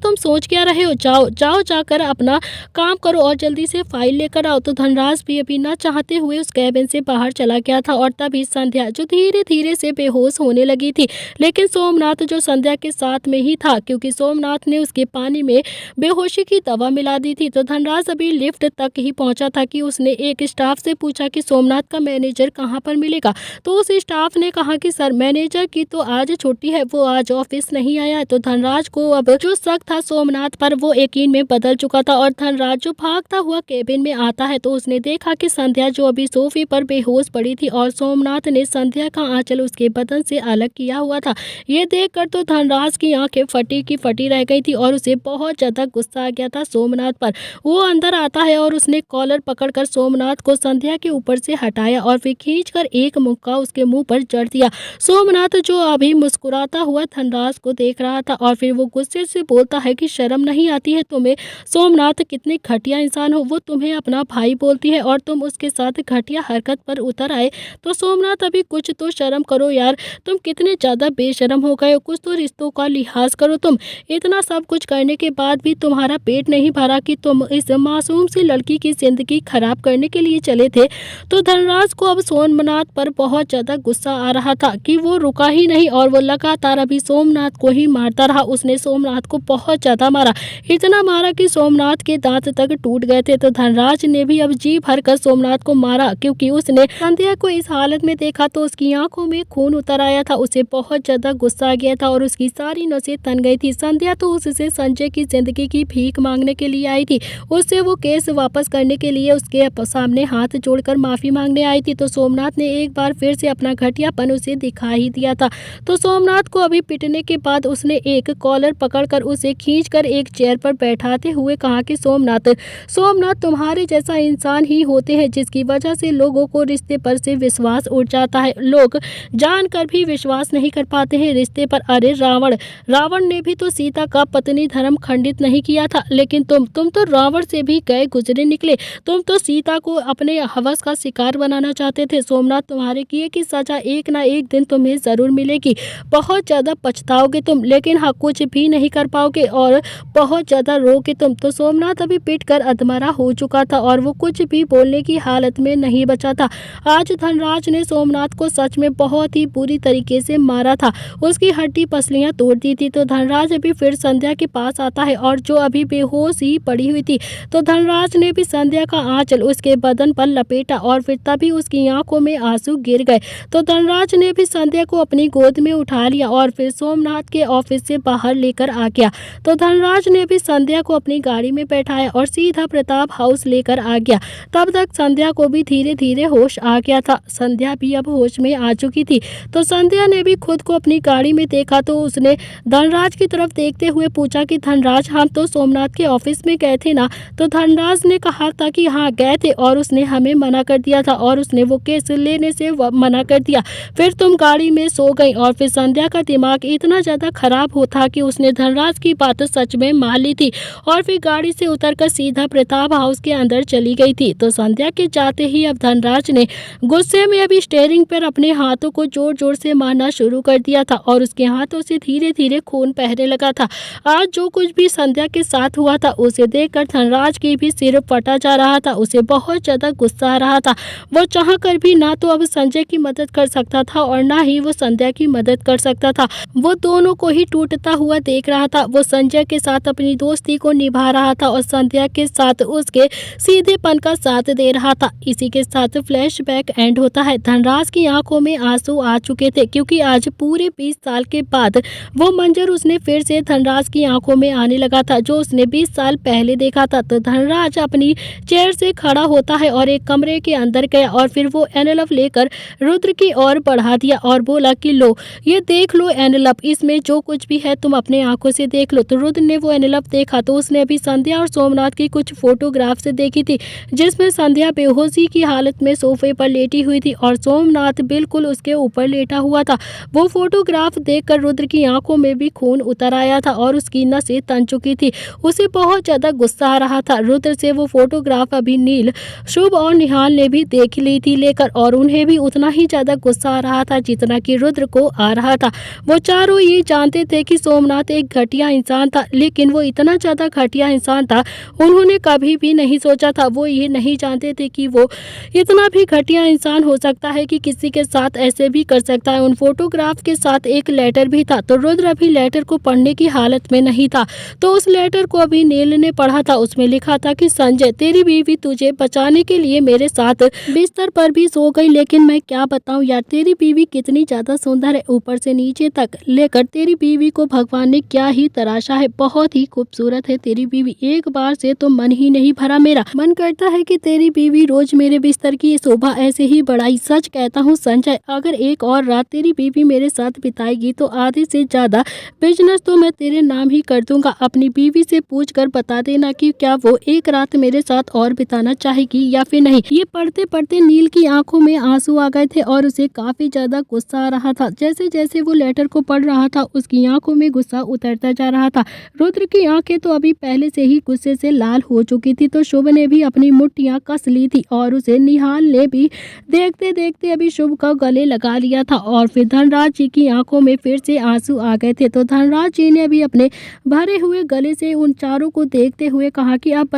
तुम सोच क्या रहे हो, जाओ जाओ जाकर अपना काम करो और जल्दी से फाइल लेकर आओ। तो धनराज भी अभी ना चाहते हुए उस कैबिन से बाहर चला गया था और तभी संध्या जो धीरे धीरे से बेहोश होने लगी थी, लेकिन सोमनाथ जो संध्या के साथ में ही था, क्योंकि सोमनाथ ने उसके पानी में बेहोशी की दवा मिला दी थी। तो धनराज अभी लिफ्ट तक ही पहुंचा था कि उसने एक स्टाफ से पूछा कि सोमनाथ का मैनेजर कहाँ पर मिलेगा। तो उस स्टाफ ने कहा कि सर मैनेजर की तो आज छुट्टी है, वो आज ऑफिस नहीं आया। तो धनराज को अब जो शक था सोमनाथ पर वो यकीन में बदल चुका था और धनराज जो भागता हुआ केबिन में आता है तो उसने देखा कि संध्या जो अभी सोफे पर बेहोश पड़ी थी और सोमनाथ ने संध्या का आंचल उसके बदन से अलग किया हुआ था। ये देखकर तो धनराज की आंखें फटी की फटी रह गई थी और उसे बहुत ज्यादा गुस्सा आ गया था सोमनाथ पर। वो अंदर आता है और उसने कॉलर पकड़कर सोमनाथ को संध्या के ऊपर से हटाया और फिर खींचकर एक मुक्का उसके मुंह पर जड़ दिया। सोमनाथ जो अभी मुस्कुराता हुआ धनराज को देख रहा था और फिर वो गुस्से से बोलता है कि शर्म नहीं आती है तुम्हें? सोमनाथ कितने घटिया इंसान हो, वो तुम्हें अपना भाई बोलती है और तुम उसके साथ घटिया हरकत पर उतर आए। तो सोमनाथ अभी कुछ तो शर्म करो यार, तुम कितने ज्यादा बेशर्म हो गए हो, कुछ तो रिश्तों का लिहाज करो। तुम इतना सब कुछ करने के बाद भी तुम्हारा पेट नहीं भरा कि तुम इस मासूम सी लड़की की जिंदगी खराब करने के लिए चले थे। तो धनराज को अब सोमनाथ पर बहुत ज्यादा गुस्सा आ रहा था कि वो रुका ही नहीं और वो लगातार अभी सोमनाथ को ही मारता रहा। उसने सोमनाथ को बहुत ज्यादा मारा, इतना मारा कि सोमनाथ के दांत तक टूट गए थे। तो धनराज ने भी अब जी भर कर सोमनाथ को मारा, क्योंकि उसने संध्या को इस हालत में देखा तो उसकी आंखों में खून उतर आया था। उसे बहुत ज्यादा गुस्सा आ गया था और उसकी सारी नसें तन गई थी। संध्या तो उससे संजय की जिंदगी की भीख मांगने के लिए आई थी, उससे वो केस वापस करने के लिए उसके सामने हाथ जोड़कर माफी मांगने आई थी। तो सोमनाथ ने एक बार फिर से अपना घटियापन उसे दिखा ही दिया था। तो सोमनाथ को अभी पिटने के बाद उसने एक कॉलर पकड़कर उसे खींचकर एक चेयर पर बैठाते हुए कहा कि सोमनाथ तुम्हारे जैसा इंसान ही होते हैं जिसकी वजह से लोगों को रिश्ते पर से विश्वास उठ जाता है, लोग जानकर भी विश्वास नहीं कर पाते हैं रिश्ते पर। अरे रावण ने भी तो सीता का पत्नी धर्म खंडित नहीं किया था, लेकिन तुम तो रावण से भी गए गुजरे निकले। तुम तो सीता को अपने हवस का शिकार बनाना चाहते थे। सोमनाथ तुम्हारे किए की सजा एक ना एक दिन तुम्हें जरूर मिलेगी, बहुत ज्यादा पछताओगे तुम, लेकिन हाँ कुछ भी नहीं कर पाओगे और बहुत ज्यादा रोगे तुम। तो सोमनाथ अभी पिट कर अधमरा हो चुका था और वो कुछ भी बोलने की हालत में नहीं बचा था। आज धनराज ने सोमनाथ को सच में बहुत ही बुरी तरीके से मारा था, उसकी हड्डी पसलियां तोड़ दी थी। तो धनराज अभी फिर संध्या के पास आता है और जो अभी बेहोश ही पड़ी हुई थी, तो धनराज ने भी संध्या का आंचल उसके बदन पर लपेटा और फिर तभी उसकी आंखों में आंसू गिर गए। तो धनराज ने भी संध्या को अपनी गोद में उठा लिया और फिर सोमनाथ के ऑफिस से बाहर लेकर आ गया। तो धनराज ने भी संध्या को अपनी गाड़ी में बैठाया और सीधा प्रताप हाउस लेकर आ गया। तब तक संध्या को भी धीरे धीरे होश आ गया था, संध्या भी अब होश में आ चुकी थी। तो संध्या ने भी खुद को अपनी गाड़ी में देखा तो उसने धनराज की तरफ देखते हुए पूछा कि धनराज हम तो सोमनाथ के ऑफिस में गए थे ना? तो धनराज ने कहा था कि हाँ गए थे और उसने हमें मना कर दिया था और उसने वो केस लेने से मना कर दिया, फिर तुम गाड़ी में सो गई। और फिर संध्या का दिमाग इतना ज्यादा खराब होता कि उसने धनराज की बात सच में मान ली थी और फिर गाड़ी से उतरकर सीधा प्रताप हाउस के अंदर चली गई थी। तो संध्या के जाते ही अब धनराज ने गुस्से में अभी स्टीयरिंग पर अपने हाथों को जोर जोर से मारना शुरू कर दिया था और उसके हाथों से धीरे धीरे खून बहने लगा था। आज जो कुछ भी संध्या के साथ हुआ था उसे देखकर धनराज की भी सिर फटा जा रहा था, उसे बहुत ज्यादा गुस्सा आ रहा था। वो चाह कर भी ना तो अब संजय की मदद कर सकता था और ना ही वो संध्या की मदद कर सकता था। वो दोनों को ही टूटता हुआ देख रहा था। वो संजय के साथ अपनी दोस्ती को निभा रहा था और संध्या के साथ उसके सीधेपन का साथ दे रहा था। इसी के साथ फ्लैशबैक एंड होता है। धनराज की आंखों में आंसू आ चुके थे क्योंकि आज पूरे 20 साल के बाद वो मंजर उसने फिर से धनराज की आंखों में आने लगा था जो उसने 20 साल पहले देखा था। तो धनराज अपनी चेयर से खड़ा होता है और एक कमरे के अंदर गया और फिर वो एनवेलप लेकर रुद्र की ओर बढ़ा दिया और बोला कि लो ये देख लो एनवेलप, इसमें जो कुछ भी है तुम अपने आंखों से देख लो। तो रुद्र ने वो एनवेलप देखा तो उसने अभी संध्या और सोमनाथ की कुछ फोटोग्राफ से देखी थी जिसमें संध्या बेहोशी की हालत में सोफे सोफे पर लेटी हुई थी और सोमनाथ बिल्कुल उसके ऊपर लेटा हुआ था। वो फोटोग्राफ देखकर रुद्र की आंखों में भी खून उतर आया था और उसकी नसें तन चुकी थी। उसे बहुत ज्यादा गुस्सा आ रहा था। रुद्र से वो फोटोग्राफ अभी नील, शुभ और निहाल ने भी देख ली थी लेकर, और उन्हें भी उतना ही ज्यादा गुस्सा आ रहा था जितना कि रुद्र को आ रहा था। वो चारों ये जानते थे कि सोमनाथ एक घटिया इंसान था, लेकिन वो इतना ज्यादा घटिया इंसान था उन्होंने कभी भी नहीं सोचा था। वो ये नहीं जानते थे कि वो इतना भी घटिया इंसान हो सकता है कि किसी के साथ ऐसे भी कर सकता है। उन फोटोग्राफ के साथ एक लेटर भी था, तो रुद्र अभी लेटर को पढ़ने की हालत में नहीं था। तो उस लेटर को अभी नील ने पढ़ा था। उसमें लिखा था कि संजय, तेरी बीवी तुझे बचाने के लिए मेरे साथ बिस्तर पर भी सो गई, लेकिन मैं क्या बताऊं यार, तेरी बीवी कितनी ज्यादा सुंदर है, ऊपर से नीचे तक लेकर तेरी बीवी को भगवान ने क्या ही तराशा है। बहुत ही खूबसूरत है तेरी बीवी, एक बार से तो मन ही नहीं भरा मेरा। मन करता है कि तेरी बीवी रोज मेरे बिस्तर की शोभा ऐसे ही बढ़ाई। सच कहता हूँ संजय, अगर एक और रात तेरी बीवी मेरे साथ बिताएगी तो आधे से ज्यादा बिजनेस तो मैं तेरे नाम ही कर दूंगा। अपनी बीवी से पूछ कर बता देना कि क्या वो एक रात मेरे साथ और बिताना चाहेगी या फिर नहीं। ये पढ़ते पढ़ते नील की आंखों में आंसू आ गए थे और उसे काफी ज्यादा गुस्सा आ रहा था। जैसे जैसे वो लेटर को पढ़ रहा था उसकी आंखों में गुस्सा उतरता जा रहा था। रुद्र की आंखें तो अभी पहले से ही गुस्से से लाल हो चुकी थी, तो शुभ ने भी अपनी मुट्ठियां कस ली थी और उसे निहाल ने भी देखते देखते अभी शुभ का गले लगा लिया था। और फिर धनराज जी की आंखों में फिर से आंसू आ गए थे, तो धनराज जी ने भी अपने भरे हुए गले से उन चारों को देखते हुए कहा कि अब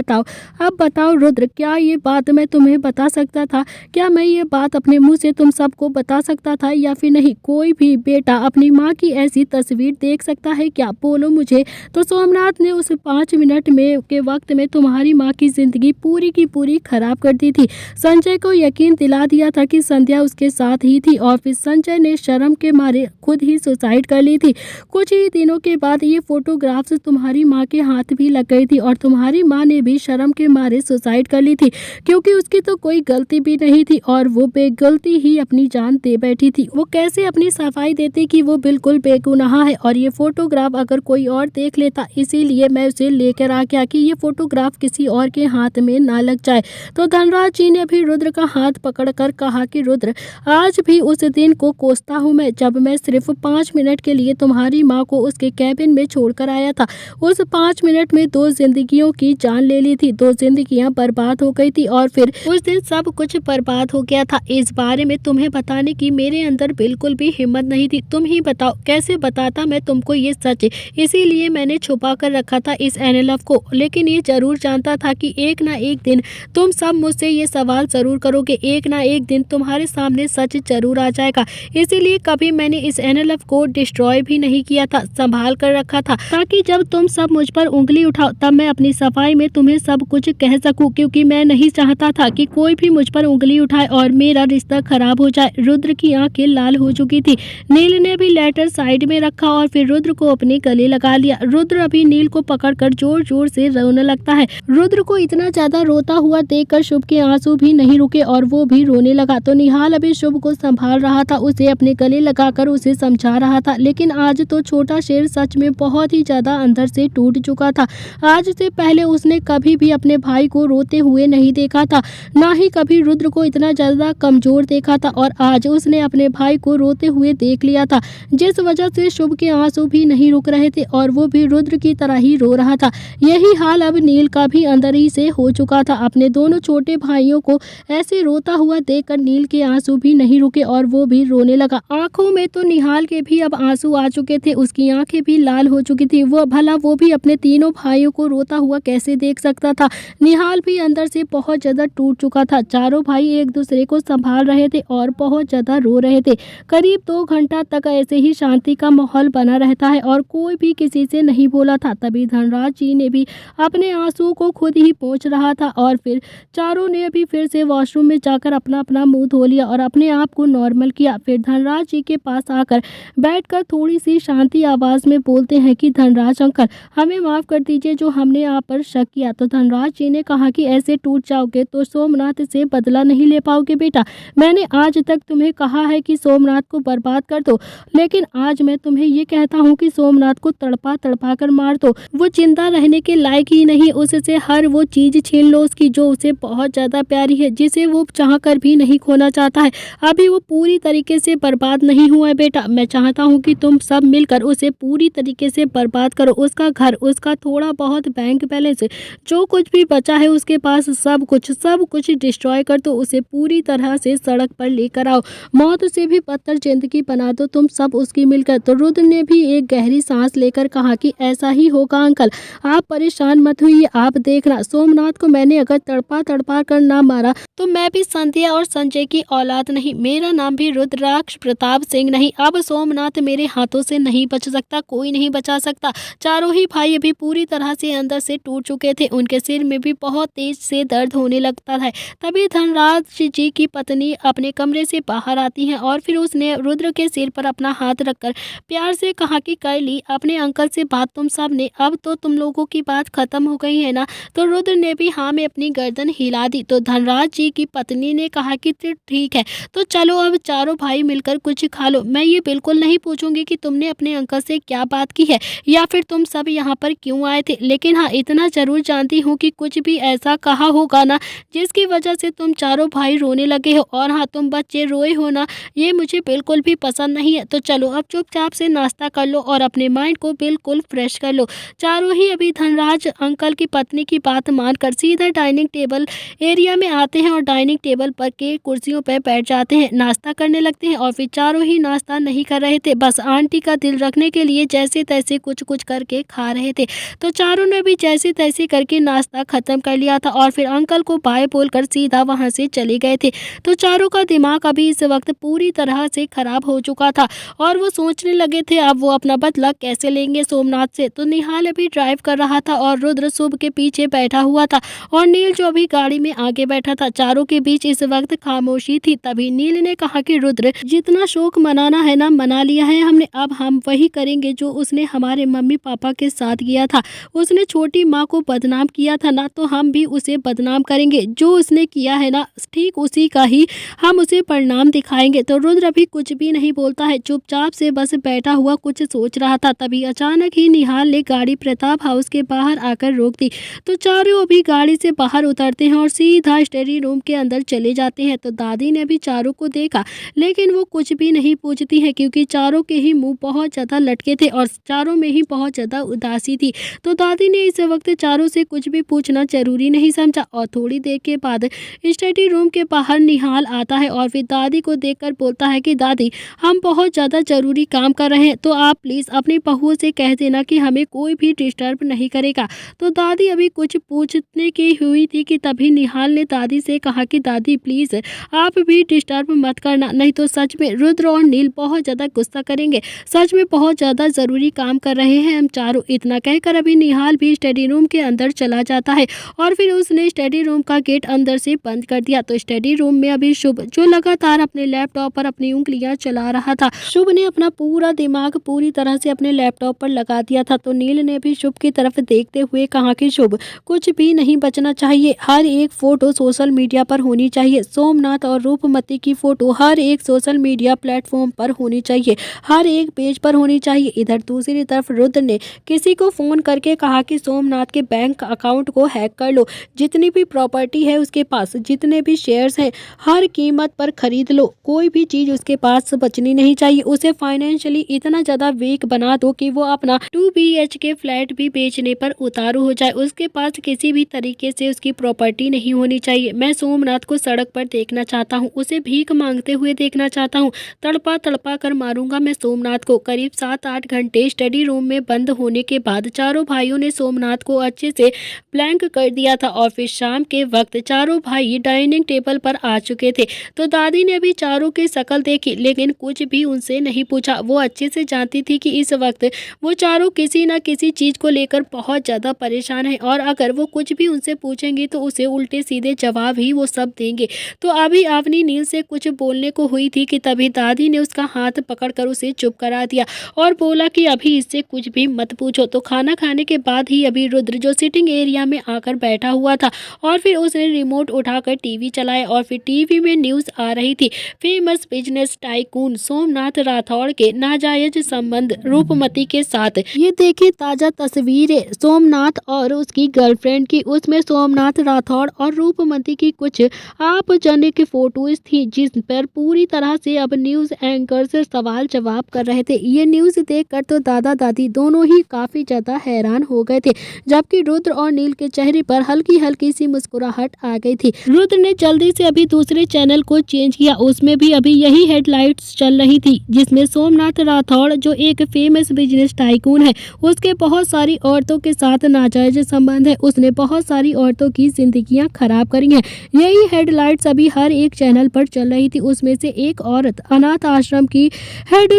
बताओ रुद्र, क्या ये बात मैं तुम्हें बता सकता था? क्या मैं ये बात अपने मुंह से तुम सबको बता सकता था या फिर नहीं? कोई भी बेटा अपनी माँ की ऐसी तस्वीर देख सकता है क्या? बोलो मुझे। तो सोमनाथ ने उस 5 मिनट में के वक्त में तुम्हारी माँ की जिंदगी पूरी की पूरी खराब कर दी थी। संजय को यकीन दिला दिया था कि संध्या उसके साथ ही थी और फिर संजय ने शर्म के मारे खुद ही सुसाइड कर ली थी। कुछ ही दिनों के बाद ये फोटोग्राफ्स तुम्हारी माँ के हाथ भी लग गई थी और तुम्हारी माँ ने भी शर्म के मारे सुसाइड कर ली थी, क्योंकि उसकी तो कोई गलती भी नहीं थी और वो बेगलती ही अपनी जान दे बैठी थी। वो कैसे अपनी सफाई देती कि वो बिल्कुल बेगुनाह है, और ये फोटोग्राफ अगर कोई और देख लेता, इसीलिए मैं उसे लेकर आ गया कि ये फोटोग्राफ किसी और के हाथ में ना लग जाए। तो धनराज जी ने भी रुद्र का हाथ पकड़कर कहा कि रुद्र, आज भी उस दिन को कोसता हूँ मैं जब मैं सिर्फ 5 मिनट के लिए तुम्हारी माँ को उसके कैबिन में छोड़कर आया था। उस 5 मिनट में 2 जिंदगियों की जान ले ली थी, 2 जिंदगियां बर्बाद हो गई थी और फिर उस दिन सब कुछ बर्बाद हो गया था। इस बारे में तुम्हें बताने की मेरे अंदर बिल्कुल भी हिम्मत नहीं थी। तुम ही बताओ कैसे बताता मैं तुमको ये सच, इसीलिए मैंने छुपा कर रखा था इस एनएलएफ को। लेकिन ये जरूर जानता था कि एक ना एक दिन तुम सब मुझसे ये सवाल जरूर करोगे, एक ना एक दिन तुम्हारे सामने सच जरूर आ जाएगा। इसीलिए कभी मैंने इस एनएलएफ को डिस्ट्रॉय भी नहीं किया था, संभाल कर रखा था, ताकि जब तुम सब मुझ पर उंगली उठाओ तब मैं अपनी सफाई में तुम्हें सब कुछ कह सकूं, क्योंकि मैं नहीं चाहता था कि कोई भी मुझ पर उंगली उठाए और मेरा रिश्ता खराब हो जाए। रुद्र की आंखें लाल हो चुकी थी। नील ने भी लेटर साइड में रखा और फिर रुद्र को अपने गले लगा लिया। रुद्र अभी नील को पकड़कर जोर जोर से रोने लगता है। रुद्र को इतना ज्यादा रोता हुआ देखकर शुभ के आंसू भी नहीं रुके और वो भी रोने लगा। तो निहाल अभी शुभ को संभाल रहा था, उसे अपने गले लगाकर उसे समझा रहा था। लेकिन आज तो छोटा शेर सच में बहुत ही ज्यादा अंदर से टूट चुका था। आज से पहले उसने कभी भी अपने भाई को रोते हुए नहीं देखा था, ना ही कभी रुद्र को इतना ज्यादा कमजोर देखा था, और आज उसने अपने भाई को रोते हुए देख लिया था, जिस वजह से शुभ के आंसू भी नहीं रुक रहे थे और वो भी रुद्र की तरह ही रो रहा था। यही हाल अब नील का भी अंदर ही से हो चुका था। अपने दोनों छोटे भाइयों को ऐसे रोता हुआ देखकर नील के आंसू भी नहीं रुके और वो भी रोने लगा। आंखों में तो निहाल के भी अब आंसू आ चुके थे, उसकी आंखें भी लाल हो चुकी थी। वो भला वो भी अपने तीनों भाइयों को रोता हुआ कैसे देख सकता था। निहाल भी अंदर से बहुत ज्यादा टूट चुका था। चारों भाई एक दूसरे को संभाल रहे थे और बहुत ज्यादा रो रहे थे। करीब 2 घंटा तक ऐसे ही शांति का माहौल बना रहता है और कोई भी किसी से नहीं बोला था। तभी धनराज जी ने भी अपने आंसुओं को खुद ही पोंछ रहा था और फिर चारों ने अभी फिर से वॉशरूम में जाकर अपना अपना मुंह धो लिया और अपने आप को नॉर्मल किया। फिर धनराज जी के पास आकर बैठकर थोड़ी सी शांति आवाज में बोलते हैं कि धनराज अंकल, हमें माफ कर दीजिए जो हमने आप पर शक किया। तो धनराज जी ने कहा कि ऐसे टूट जाओगे तो सोमनाथ से बदला नहीं ले पाओगे बेटा। मैंने आज तक तुम्हें कहा है कि सोमनाथ को बर्बाद कर दो, लेकिन आज मैं तुम्हें ये कहता हूँ कि सोमनाथ को तड़पा तड़पा कर मार दो। वो जिंदा रहने के लायक ही नहीं, उससे हर वो चीज छीन लो उसकी जो उसे बहुत ज्यादा प्यारी है, जिसे वो चाहकर भी नहीं खोना चाहता है। अभी वो पूरी तरीके से बर्बाद नहीं हुआ है बेटा। मैं चाहता हूँ कि तुम सब मिलकर उसे पूरी तरीके से बर्बाद करो। उसका घर, उसका थोड़ा बहुत बैंक बैलेंस, जो कुछ भी बचा है उसके पास, सब कुछ डिस्ट्रॉय कर दो। उसे पूरी तरह से सड़क पर लेकर आओ। मौत से भी बदतर जिंदगी बना दो तुम सब उसकी मिलकर। तो रुद्र ने भी एक गहरी सांस लेकर कहा कि ऐसा ही होगा अंकल, आप परेशान मत हुइए। आप देखना, सोमनाथ को मैंने अगर तड़पा कर ना मारा तो मैं भी संध्या और संजय की औलाद नहीं। मेरा नाम भी रुद्राक्ष प्रताप सिंह नहीं। अब सोमनाथ मेरे हाथों से नहीं बच सकता, कोई नहीं बचा सकता। चारों ही भाई अभी पूरी तरह से अंदर से टूट चुके थे। उनके सिर में भी बहुत तेज से दर्द होने लगता है। तभी धनराज जी की पत्नी अपने कमरे से बाहर आती है और फिर उसने रुद्र के सिर पर अपना हाथ रखकर प्यार से कहा कि कर ली अपने अंकल से बात तुम सब ने, अब तो तुम लोगों की बात खत्म हो गई है ना। तो रुद्र ने भी हाँ में अपनी गर्दन हिला दी। तो धनराज जी की पत्नी ने कहा कि ठीक है, तो चलो अब चारों भाई मिलकर कुछ खा लो। मैं ये बिल्कुल नहीं पूछूंगी कि तुमने अपने अंकल से क्या बात की है या फिर तुम सब यहाँ पर क्यों आए थे, लेकिन हाँ इतना जरूर जानती हूँ कि कुछ भी ऐसा कहा होगा ना जिसकी वजह से तुम चारों भाई रोने लगे हो। और हाँ, तुम बच्चे रोए हो ना, ये मुझे बिल्कुल भी पसंद नहीं है। तो चलो अब चुपचाप से नाश्ता कर लो और अपने माइंड को बिल्कुल फ्रेश कर लो। चारों ही अभी धनराज अंकल की पत्नी की बात मानकर सीधा डाइनिंग टेबल एरिया में आते हैं और डाइनिंग टेबल पर के कुर्सियों पर बैठ जाते हैं, नाश्ता करने लगते हैं। और फिर चारों ही नाश्ता नहीं कर रहे थे, बस आंटी का दिल रखने के लिए जैसे तैसे कुछ करके खा रहे थे। तो चारों ने भी जैसे तैसे करके नाश्ता खत्म कर लिया था और फिर अंकल को बाय बोलकर सीधा वहां से चले गए थे। तो चारों का दिमाग अभी इस वक्त पूरी तरह से खराब हो चुका था और वो सोचने लगे थे अब वो अपना बदला कैसे लेंगे सोमनाथ से। तो निहाल अभी ड्राइव कर रहा था और रुद्र शुभ के पीछे बैठा हुआ था और नील जो अभी गाड़ी में आगे बैठा था। चारों के बीच इस वक्त खामोशी थी। तभी नील ने कहा कि रुद्र, जितना शोक मनाना है ना मना लिया है हमने, अब हम वही करेंगे जो उसने हमारे मम्मी पापा के साथ किया था। उसने छोटी माँ को बदनाम किया था ना, तो हम भी उसे बदनाम करेंगे। जो उसने किया है ना ठीक उसी का ही हम उसे परिणाम दिखाएंगे। तो रुद्र अभी कुछ भी नहीं बोलता है, चुपचाप से बस बैठा हुआ कुछ सोच रहा था। तभी अचानक ही निहाल ने गाड़ी प्रताप हाउस के बाहर आकर रोक दी। तो चारों अभी गाड़ी से बाहर उतरते हैं और सीधा स्टडी रूम के अंदर चले जाते हैं। तो दादी ने भी चारों को देखा लेकिन वो कुछ भी नहीं पूछती है क्योंकि चारों के ही मुंह बहुत ज्यादा लटके थे और चारों में ही बहुत ज्यादा उदासी थी। तो दादी ने इस वक्त चारों से कुछ भी पूछना जरूरी नहीं समझा। और थोड़ी देर के बाद स्टडी रूम के बाहर निहाल आता है और फिर दादी को देखकर बोलता है कि दादी, हम बहुत ज़्यादा ज़रूरी काम कर रहे हैं, तो आप प्लीज़ अपनी बहू से कह देना कि हमें कोई भी डिस्टर्ब नहीं करेगा। तो दादी अभी कुछ पूछने की हुई थी कि तभी निहाल ने दादी से कहा कि दादी प्लीज़ आप भी डिस्टर्ब मत करना, नहीं तो सच में रुद्र और नील बहुत ज़्यादा गुस्सा करेंगे। सच में बहुत ज़्यादा ज़रूरी काम कर रहे हैं हम चारों। इतना कहकर अभी निहाल भी स्टडी रूम के अंदर चला जाता है और फिर उसने स्टडी रूम का गेट अंदर से बंद कर दिया। तो स्टडी रूम में अभी शुभ जो लगातार अपने लैपटॉप पर अपनी उंगलियां चला रहा था। शुभ ने अपना पूरा दिमाग पूरी तरह से अपने लैपटॉप पर लगा दिया था। तो नील ने भी शुभ की तरफ देखते हुए कहा कि शुभ, कुछ भी नहीं बचना चाहिए, हर एक फोटो सोशल मीडिया पर होनी चाहिए। सोमनाथ और रूपमती की फोटो हर एक सोशल मीडिया प्लेटफॉर्म पर होनी चाहिए, हर एक पेज पर होनी चाहिए। इधर दूसरी तरफ रुद्र ने किसी को फोन करके कहा कि सोमनाथ के बैंक अकाउंट को हैक कर लो, जितनी भी प्रॉपर्टी है उसके पास, जितने भी शेयर्स हैं, हर कीमत पर खरीद लो, कोई भी चीज उसके पास बचनी नहीं चाहिए। उसे फाइनेंशियली इतना ज्यादा वीक बना दो कि वो अपना 2 BHK फ्लैट भी बेचने पर उतारू हो जाए। उसके पास किसी भी तरीके से उसकी प्रॉपर्टी नहीं होनी चाहिए। मैं सोमनाथ को सड़क पर देखना चाहता हूँ, उसे भीख मांगते हुए देखना चाहता हूँ, तड़पा तड़पा कर मारूंगा मैं सोमनाथ को। करीब 7-8 घंटे स्टडी रूम में बंद होने के बाद चारों भाइयों ने सोमनाथ को अच्छे से ब्लैंक कर दिया था और फिर शाम के वक्त चारों भाई डाइनिंग टेबल पर आ चुके थे। तो दादी ने भी चारों की शक्ल देखी लेकिन कुछ भी उनसे नहीं पूछा। वो अच्छे से जानती थी कि इस वक्त वो चारों किसी न किसी चीज को लेकर बहुत ज्यादा परेशान है और अगर वो कुछ भी उनसे पूछेंगी तो उसे उल्टे सीधे जवाब ही वो सब देंगे। तो अभी अवनी नील से कुछ बोलने को हुई थी कि तभी दादी ने उसका हाथ पकड़कर उसे चुप करा दिया और बोला कि अभी इससे कुछ भी मत पूछो। तो खाना खाने के बाद ही अभी रुद्र जो सिटिंग एरिया में आकर बैठा हुआ था और फिर उसने रिमोट उठाकर टीवी चलाया और फिर टीवी में न्यूज आ रही थी। Famous business tycoon Somnath Rathore के नाजायज संबंध रूपमती के साथ। ये देखिए ताजा तस्वीरें सोमनाथ और उसकी गर्लफ्रेंड की, उसमें सोमनाथ राठौड़ और रूपमती की कुछ आप जाने की फोटोज थी, जिस पर पूरी तरह से अब न्यूज एंकर से सवाल जवाब कर रहे थे। ये न्यूज देखकर तो दादा दादी दोनों ही काफी ज्यादा हैरान हो गए थे, जबकि रुद्र और नील के चेहरे पर हल्की हल्की सी मुस्कुराहट आ गई थी। रुद्र ने जल्दी से अभी दूसरे चैनल को चेंज किया, उसमें भी अभी यही हेडलाइंस चल रही थी, जिसमें सोमनाथ राठौड़ जो एक फेमस बिजनेस टाइकून है, उसके बहुत सारी औरतों के साथ नाजायज संबंध है, उसने बहुत सारी औरतों की जिंदगियां खराब करी हैं। यही हेडलाइंस अभी हर एक चैनल पर चल रही थी। उसमें से एक औरत अनाथ आश्रम की हेड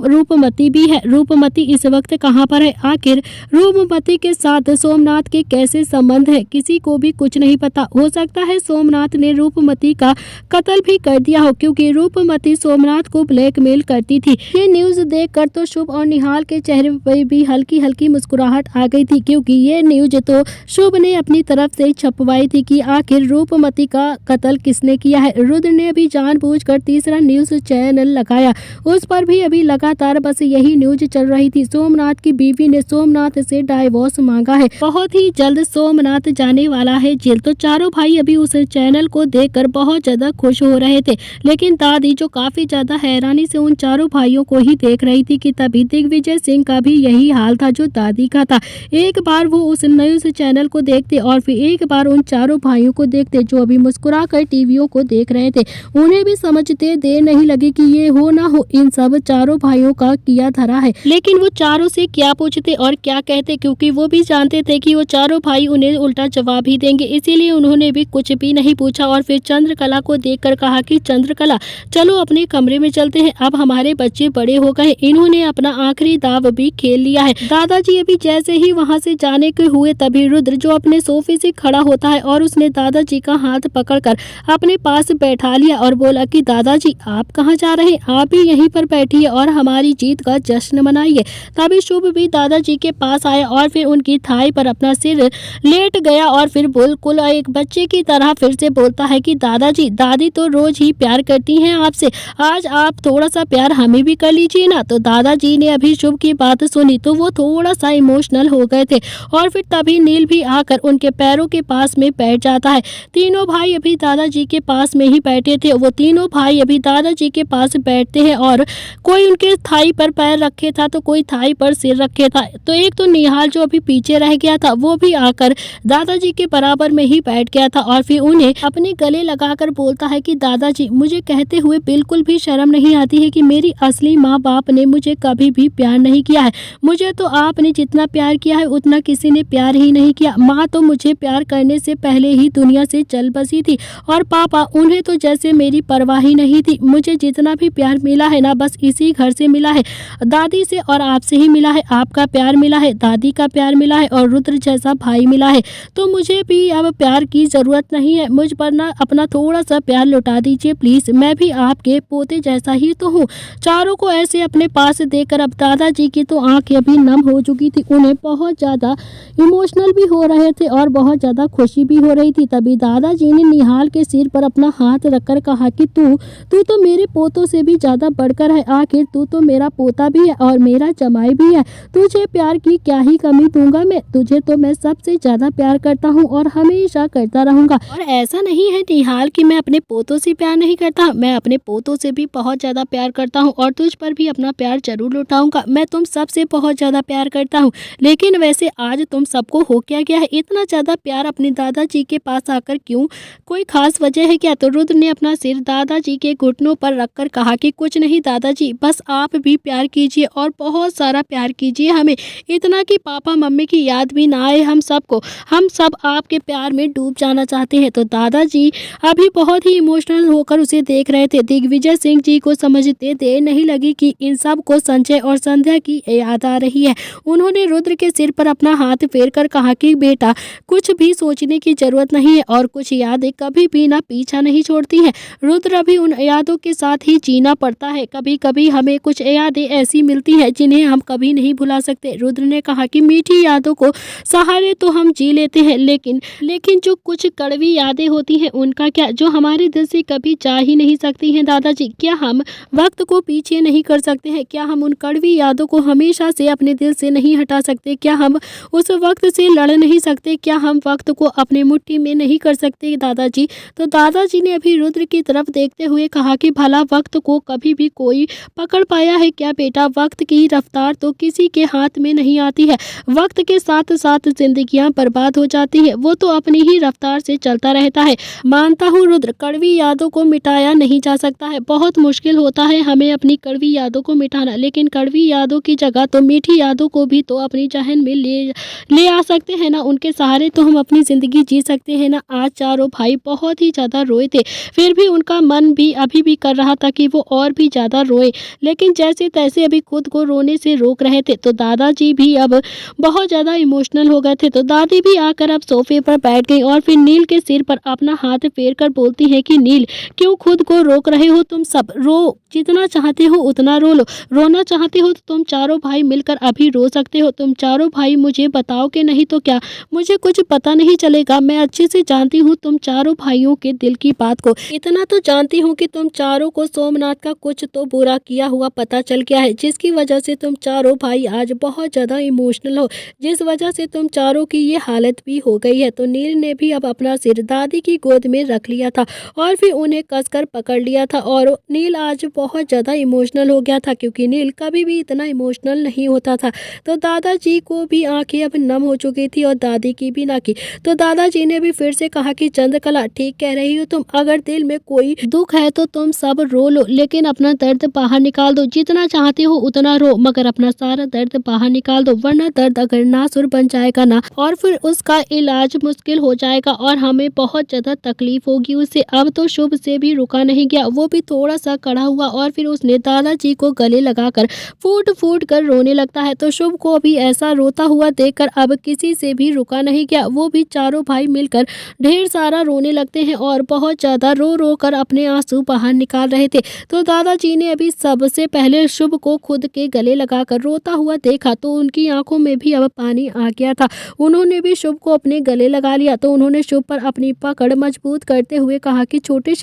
रूपमती भी है। रूपमती इस वक्त कहां पर है? आखिर रूपमती के साथ सोमनाथ के कैसे संबंध है, किसी को भी कुछ नहीं पता। हो सकता है सोमनाथ ने रूपमती का कत्ल भी कर दिया हो, क्योंकि रूपमती सोमनाथ को ब्लैकमेल करती थी। ये न्यूज देखकर तो शुभ और निहाल के चेहरे पर भी हल्की हल्की मुस्कुराहट आ गई थी, क्योंकि ये न्यूज तो शुभ ने अपनी तरफ से छपवाई थी कि आखिर रूपमती का कत्ल किसने किया है। रुद्र ने अभी जानबूझकर तीसरा न्यूज चैनल लगाया, उस पर भी अभी लगातार बस यही न्यूज चल रही थी। सोमनाथ की बीवी ने सोमनाथ से डाइवोर्स मांगा है, बहुत ही जल्द सोमनाथ जाने वाला है जेल। तो चारों भाई अभी उस चैनल को देखकर बहुत ज्यादा खुश हो रहे थे, लेकिन दादी जो काफी ज्यादा हैरानी से उन चारों भाइयों को ही देख रही थी कि तभी दिग्विजय सिंह का भी यही हाल था जो दादी का था। एक बार वो उस न्यूज चैनल को देखते और फिर एक बार उन चारों भाइयों को देखते जो अभी मुस्कुरा कर टीवियों को देख रहे थे। उन्हें भी समझते देर नहीं लगी कि ये हो ना हो इन सब चारों भाइयों का किया धरा है, लेकिन वो चारों से क्या पूछते और क्या कहते, क्योंकि वो भी जानते थे कि वो चारों भाई उन्हें उल्टा जवाब ही देंगे। इसीलिए उन्होंने भी कुछ भी नहीं पूछा और फिर चंद्रकला को देखकर कहा कि चंद्रकला चलो अपने कमरे में चलते हैं, अब हमारे बच्चे बड़े हो गए, इन्होंने अपना आखिरी दाव भी खेल लिया है। दादाजी अभी जैसे ही वहाँ से जाने के हुए, तभी रुद्र जो अपने सोफे से खड़ा होता है और उसने दादाजी का हाथ पकड़कर अपने पास बैठा लिया और बोला कि दादाजी आप कहाँ जा रहे हैं, आप भी यहीं पर बैठिए और हमारी जीत का जश्न मनाइए। तभी शुभ भी दादाजी के पास आया और फिर उनकी थाई पर अपना सिर लेट गया और फिर बिल्कुल एक बच्चे की तरह फिर से बोलता है कि दादाजी दादी तो रोज ही प्यार करती हैं आपसे, आज आप थोड़ा सा प्यार हमें भी कर लीजिए ना। तो दादाजी ने अभी शुभ की बात सुनी तो वो थोड़ा सा इमोशनल हो गए थे और फिर तभी नील भी आकर उनके पैरों के पास में बैठ जाता है। तीनों भाई अभी दादाजी के पास में ही बैठे थे। वो तीनों भाई अभी दादाजी के पास बैठते हैं और कोई उनके थाई पर पैर रखे था तो कोई थाई पर सिर रखे था। तो एक तो निहाल जो अभी पीछे रह गया था वो भी आकर दादाजी के बराबर में ही बैठ गया था और फिर उन्हें अपने गले लगाकर बोलता है कि दादाजी मुझे कहते हुए बिल्कुल भी शर्म नहीं आती है कि मेरी असली माँ बाप ने मुझे कभी भी प्यार नहीं किया है। मुझे तो आपने जितना प्यार किया है उतना किसी ने प्यार ही नहीं किया। माँ तो मुझे प्यार करने से पहले ही दुनिया से चल बसी थी और पापा उन्हें तो जैसे मेरी परवाह ही नहीं थी। मुझे जितना भी प्यार मिला है ना बस इसी घर से मिला है, दादी से और आपसे ही मिला है। आपका प्यार मिला है, दादी का प्यार मिला है और रुद्र जैसा भाई मिला है। तो मुझे भी अब प्यार की जरूरत नहीं है, मुझ पर ना अपना थोड़ा सा प्यार लौटा दीजिए प्लीज, मैं भी आपके पोते जैसा ही तो हूँ। चारों को ऐसे अपने पास देखकर अब दादाजी की तो आंखें अभी नम हो चुकी थी, उन्हें बहुत ज्यादा इमोशनल भी हो रहे थे और बहुत ज्यादा खुशी भी हो रही थी। तभी दादाजी ने निहाल के सिर पर अपना हाथ रखकर कहा कि तू तो मेरे पोतों से भी ज्यादा बढ़कर है, आखिर तू तो मेरा पोता भी है और मेरा जमाई भी है। तुझे प्यार की क्या ही कमी दूंगा मैं, तुझे तो मैं सबसे ज्यादा प्यार करता हूँ और हमेशा करता रहूंगा। और ऐसा नहीं है निहाल कि मैं अपने पोतों से प्यार नहीं करता, मैं अपने पोतों से भी बहुत ज्यादा प्यार करता हूँ और तुझ पर भी अपना प्यार जरूर लौटाऊंगा। मैं तुम सबसे बहुत ज्यादा प्यार करता हूँ। लेकिन वैसे आज तुम सबको हो क्या गया है, इतना ज्यादा प्यार अपने दादाजी के पास आकर क्यों, कोई खास वजह है क्या? तो रुद्र ने अपना सिर दादाजी के घुटनों पर रखकर कहा कि कुछ नहीं दादाजी, बस आप भी प्यार कीजिए और बहुत सारा प्यार कीजिए हमें, इतना कि पापा मम्मी की याद भी ना आए हम सबको, हम सब आपके प्यार में डूब जाना चाहते हैं। तो दादाजी अभी बहुत ही इमोशनल होकर उसे देख रहे थे। दिग्विजय सिंह जी को समझते देर नहीं लगी कि इन सब को संजय और संध्या की याद आ रही है। उन्होंने रुद्र के सिर पर अपना हाथ फेर कर कहा कि बेटा कुछ भी सोचने की जरूरत नहीं है और कुछ यादें कभी भी ना पीछा नहीं छोड़ती हैं। रुद्र अभी उन यादों के साथ ही जीना पड़ता है, कभी कभी हमें कुछ यादें ऐसी मिलती है जिन्हें हम कभी नहीं भुला सकते। रुद्र ने कहा कि मीठी यादों को सहारे तो हम जी लेते हैं, लेकिन जो कुछ कड़वी यादें होती हैं उनका क्या, जो हमारे दिल से कभी जा ही नहीं सकती हैं दादाजी। क्या हम वक्त को पीछे नहीं कर सकते हैं? क्या हम उन कड़वी यादों को हमेशा से अपने दिल से नहीं हटा सकते? क्या हम उस वक्त से लड़ नहीं सकते? क्या हम वक्त को अपने मुट्ठी में नहीं कर सकते दादाजी? दादाजी। तो दादाजी ने अभी रुद्र की तरफ देखते हुए कहा कि भला वक्त को कभी भी कोई पकड़ पाया है क्या बेटा? वक्त की रफ्तार तो किसी के हाथ में नहीं आती है। वक्त के साथ साथ जिंदगियां बर्बाद हो जाती है, वो तो अपनी ही रफ्तार से चलता रहता है। मानता हूँ रुद्र, कड़वी यादों को मिटाया नहीं जा सकता है, बहुत मुश्किल होता है हमें अपनी कड़वी यादों को मिटाना, लेकिन कड़वी यादों की जगह तो मीठी यादों को भी तो अपनी जहन में ले आ सकते हैं ना। उनके सहारे तो हम अपनी जिंदगी जी सकते हैं ना। आज चारों भाई बहुत ही ज्यादा रोए थे, फिर भी उनका मन भी अभी भी कर रहा था कि वो और भी ज्यादा रोए, लेकिन जैसे तैसे अभी खुद को रोने से रोक रहे थे। तो दादाजी भी अब बहुत ज्यादा इमोशनल हो गए थे। तो दादी भी आकर अब सोफे पर बैठ गई और फिर नील के सिर पर अपना हाथ फेर कर बोलती है कि नील, क्यों खुद को रोक रहे हो? तुम सब रो, जितना चाहते हो उतना रो लो। रोना चाहते हो तो तुम चारों भाई मिलकर अभी रो सकते हो। तुम चारों भाई मुझे बताओगे नहीं तो क्या? मुझे कुछ पता नहीं चलेगा। मैं अच्छे से जानती हूँ तुम चारों भाइयों के दिल की बात को। इतना तो जानती हूँ कि तुम चारों को सोमनाथ का कुछ तो बुरा किया हुआ पता चल गया है, जिसकी वजह से तुम चारों भाई आज बहुत ज्यादा इमोशनल हो, जिस वजह से तुम चारों की ये हालत भी हो गई है। तो नील ने भी अब अपना सिर दादी की गोद में रख लिया था और फिर उन्हें कसकर पकड़ लिया था। और नील आज बहुत ज्यादा इमोशनल हो गया था, क्योंकि नील कभी भी इतना इमोशनल नहीं होता था। तो दादाजी को भी आंखें अब नम हो चुकी थी और दादी की भी ना की। तो दादाजी ने भी फिर से कहा कि चंद्रकला, ठीक कह रही हो तुम, अगर दिल में कोई दुख है तो तुम सब रो लो, लेकिन अपना दर्द बाहर निकाल दो। जितना चाहते हो उतना रो, मगर अपना सारा दर्द बाहर निकाल दो, वरना दर्द अगर नासुर बन जाएगा ना, और फिर उसका इलाज मुश्किल हो जाएगा और हमें बहुत ज्यादा तकलीफ होगी उससे। अब तो शुभ से भी रुका नहीं गया, वो भी थोड़ा सा कड़ा हुआ और फिर उसने दादाजी को गले लगाकर फूट फूट कर रोने लगता है। तो शुभ को अभी ऐसा रोता हुआ देखकर अब किसी से भी रुका नहीं गया। वो भी चारों भाई मिलकर ढेर सारा रोने लगते हैं और बहुत ज्यादा रो रो कर अपने आंसू बाहर निकाल रहे थे। तो दादाजी ने अभी सबसे पहले शुभ को खुद के गले लगाकर रोता हुआ देखा, तो उनकी आंखों में भी अब पानी आ गया था। उन्होंने भी शुभ को अपने गले लगा लिया। तो उन्होंने शुभ पर अपनी पकड़ मजबूत करते हुए कहा कि छोटे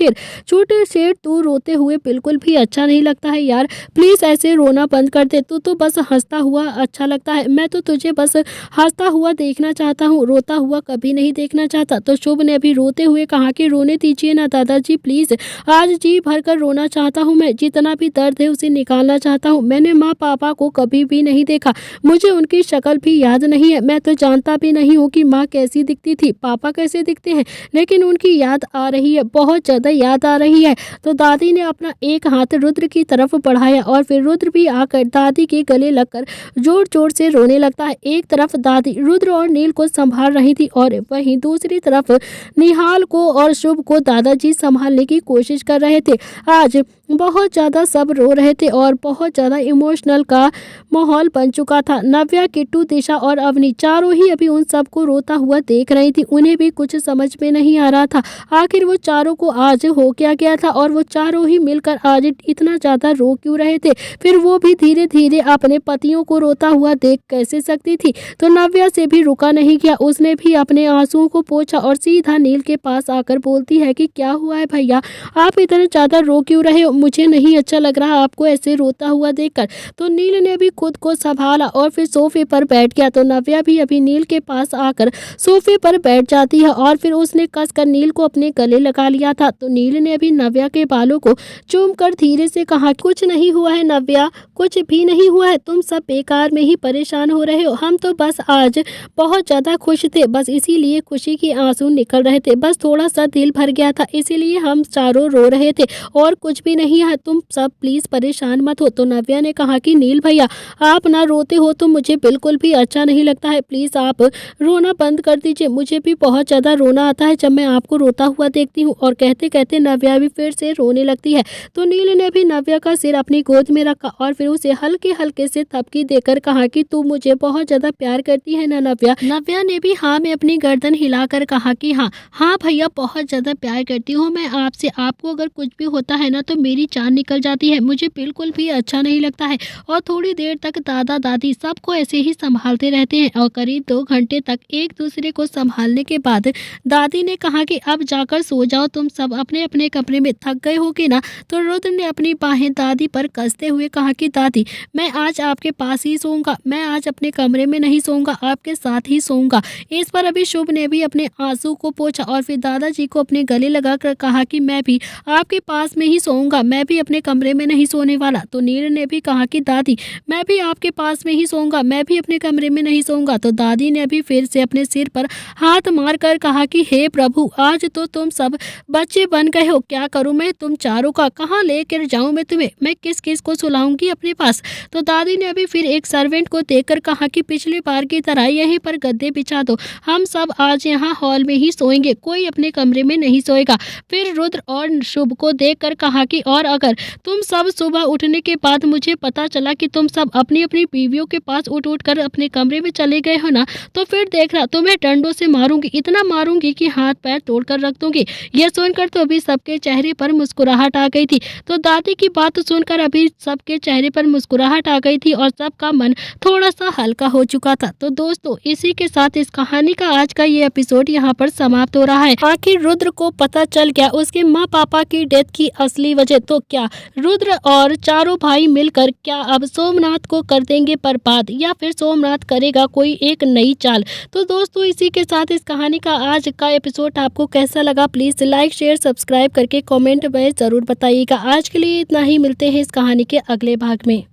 शेर तू रोते हुए बिल्कुल भी अच्छा नहीं लगता है यार, प्लीज ऐसे रोना बंद कर दे। तू तो बस हंसता हुआ अच्छा लगता है, मैं तो तुझे बस हंसता हुआ देखना चाहता हूँ, रोता हुआ कभी नहीं देखना चाहता। तो शुभ ने अभी रोते हुए कहा कि रोने दीजिए ना दादाजी प्लीज, आज जी भर कर रोना चाहता हूँ, मैं जितना भी दर्द है उसे निकालना चाहता हूँ। मैंने माँ पापा को कभी भी नहीं देखा, मुझे उनकी शक्ल भी याद नहीं है, मैं तो जानता भी नहीं हूँ कि माँ कैसी दिखती थी, पापा कैसे दिखते हैं, लेकिन उनकी याद आ रही है, बहुत ज्यादा याद आ रही है। तो दादी ने अपना एक हाथ रुद्र की तरफ बढ़ाया और फिर रुद्र भी आकर दादी के गले लगकर जोर जोर से रोने लगता है। एक तरफ दादी रुद्र और नील को संभाल रही थी और वहीं दूसरी तरफ निहाल को और शुभ को दादाजी संभालने की कोशिश कर रहे थे। आज बहुत ज़्यादा सब रो रहे थे और बहुत ज़्यादा इमोशनल का माहौल बन चुका था। नव्या, किट्टू, दिशा और अवनी चारों ही अभी उन सबको रोता हुआ देख रही थी। उन्हें भी कुछ समझ में नहीं आ रहा था आखिर वो चारों को आज हो क्या गया था और वो चारों ही मिलकर आज इतना ज़्यादा रो क्यों रहे थे। फिर वो भी धीरे धीरे अपने पतियों को रोता हुआ देख कैसे सकती थी। तो नव्या से भी रुका नहीं गया, उसने भी अपने आंसुओं को पोंछा और सीधा नील के पास आकर बोलती है कि क्या हुआ है भैया, आप इतना ज़्यादा रो क्यों रहे हो? मुझे नहीं अच्छा लग रहा आपको ऐसे रोता हुआ देखकर। तो नील ने भी खुद को संभाला और फिर सोफे पर बैठ गया। तो नव्या भी अभी नील के पास आकर सोफे पर बैठ जाती है और फिर उसने कसकर नील को अपने गले लगा लिया था। तो नील ने अभी नव्या के बालों को चूमकर धीरे से कहा, कुछ नहीं हुआ है नव्या, कुछ भी नहीं हुआ है, तुम सब बेकार में ही परेशान हो रहे हो, हम तो बस आज बहुत ज़्यादा खुश थे, बस इसीलिए खुशी के आंसू निकल रहे थे, बस थोड़ा सा दिल भर गया था इसीलिए हम चारों रो रहे थे और कुछ भी नहीं है, तुम सब प्लीज परेशान मत हो। तो नव्या ने कहा कि नील भैया आप ना रोते हो तो मुझे बिल्कुल भी अच्छा नहीं लगता है, प्लीज आप रोना बंद कर दीजिए, मुझे भी बहुत ज्यादा रोना आता है जब मैं आपको रोता हुआ देखती हूँ। और कहते कहते नव्या भी फिर से रोने लगती है। तो नील ने भी नव्या का सिर अपनी गोद में रखा और फिर उसे हल्के हल्के से थपकी देकर कहा कि तू मुझे बहुत ज्यादा प्यार करती है ना नव्या। नव्या ने भी हाँ में अपनी गर्दन हिलाकर कहा कि हाँ भैया बहुत ज्यादा प्यार करती हूँ मैं आपसे, आपको अगर कुछ भी होता है ना तो मेरी जान निकल जाती है, मुझे बिल्कुल भी अच्छा नहीं लगता है। और थोड़ी देर तक दादा दादी सबको ऐसे ही संभालते रहते हैं और करीब 2 घंटे तक एक दूसरे को संभालने के बाद दादी ने कहा कि अब जाकर सो जाओ, तुम सब अपने अपने कमरे में, थक गए होगे ना। तो रुद्र ने अपनी बाहें दादी पर कसते हुए कहा कि दादी, मैं आज आपके पास ही सोऊंगा, मैं आज अपने कमरे में नहीं सोऊंगा, आपके साथ ही सोऊंगा। इस पर अभी शुभ ने भी अपने आंसू को पोंछा और फिर दादाजी को अपने गले लगाकर कहा कि मैं भी आपके पास में ही सोऊंगा, मैं भी अपने कमरे में नहीं सोने वाला। तो नीर ने भी कहा कि दादी, मैं भी आपके पास में ही सोऊंगा, मैं भी अपने कमरे में नहीं सोऊंगा। तो दादी ने भी फिर से अपने सिर पर हाथ मारकर कहा कि हे प्रभु, आज तो तुम सब बच्चे बन गए हो, क्या करूं मैं तुम चारों का, कहाँ लेकर जाऊं मैं तुम्हें, मैं किस किस को सुलाऊंगी अपने पास। तो दादी ने अभी फिर एक सर्वेंट को देखकर कहा कि पिछली बार की तरह यहीं पर गद्दे बिछा दो, हम सब आज यहाँ हॉल में ही सोएंगे, कोई अपने कमरे में नहीं सोएगा। फिर रुद्र और शुभ को देखकर कहा कि और अगर तुम सब सुबह उठने के बाद मुझे पता चला कि तुम सब अपनी अपनी बीवियों के पास उठ उठ कर अपने कमरे में चले गए हो ना, तो फिर देखना तुम्हें डंडों से मारूंगी, इतना मारूंगी कि हाथ पैर तोड़कर रख दूंगी। यह सुनकर तो अभी सबके चेहरे पर मुस्कुराहट आ गई थी। तो दादी की बात सुनकर अभी सबके चेहरे पर मुस्कुराहट आ गई थी और सबका मन थोड़ा सा हल्का हो चुका था। तो दोस्तों, इसी के साथ इस कहानी का आज का ये एपिसोड यहाँ पर समाप्त हो रहा है। आखिर रुद्र को पता चल गया उसके माँ पापा की डेथ की असली वजह। तो क्या रुद्र और चारों भाई मिलकर क्या अब सोमनाथ को कर देंगे बर्बाद, या फिर सोमनाथ करेगा कोई एक नई चाल। तो दोस्तों, इसी के साथ इस कहानी का आज का एपिसोड आपको कैसा लगा, प्लीज लाइक शेयर सब्सक्राइब करके कमेंट में जरूर बताइएगा। आज के लिए इतना ही, मिलते हैं इस कहानी के अगले भाग में।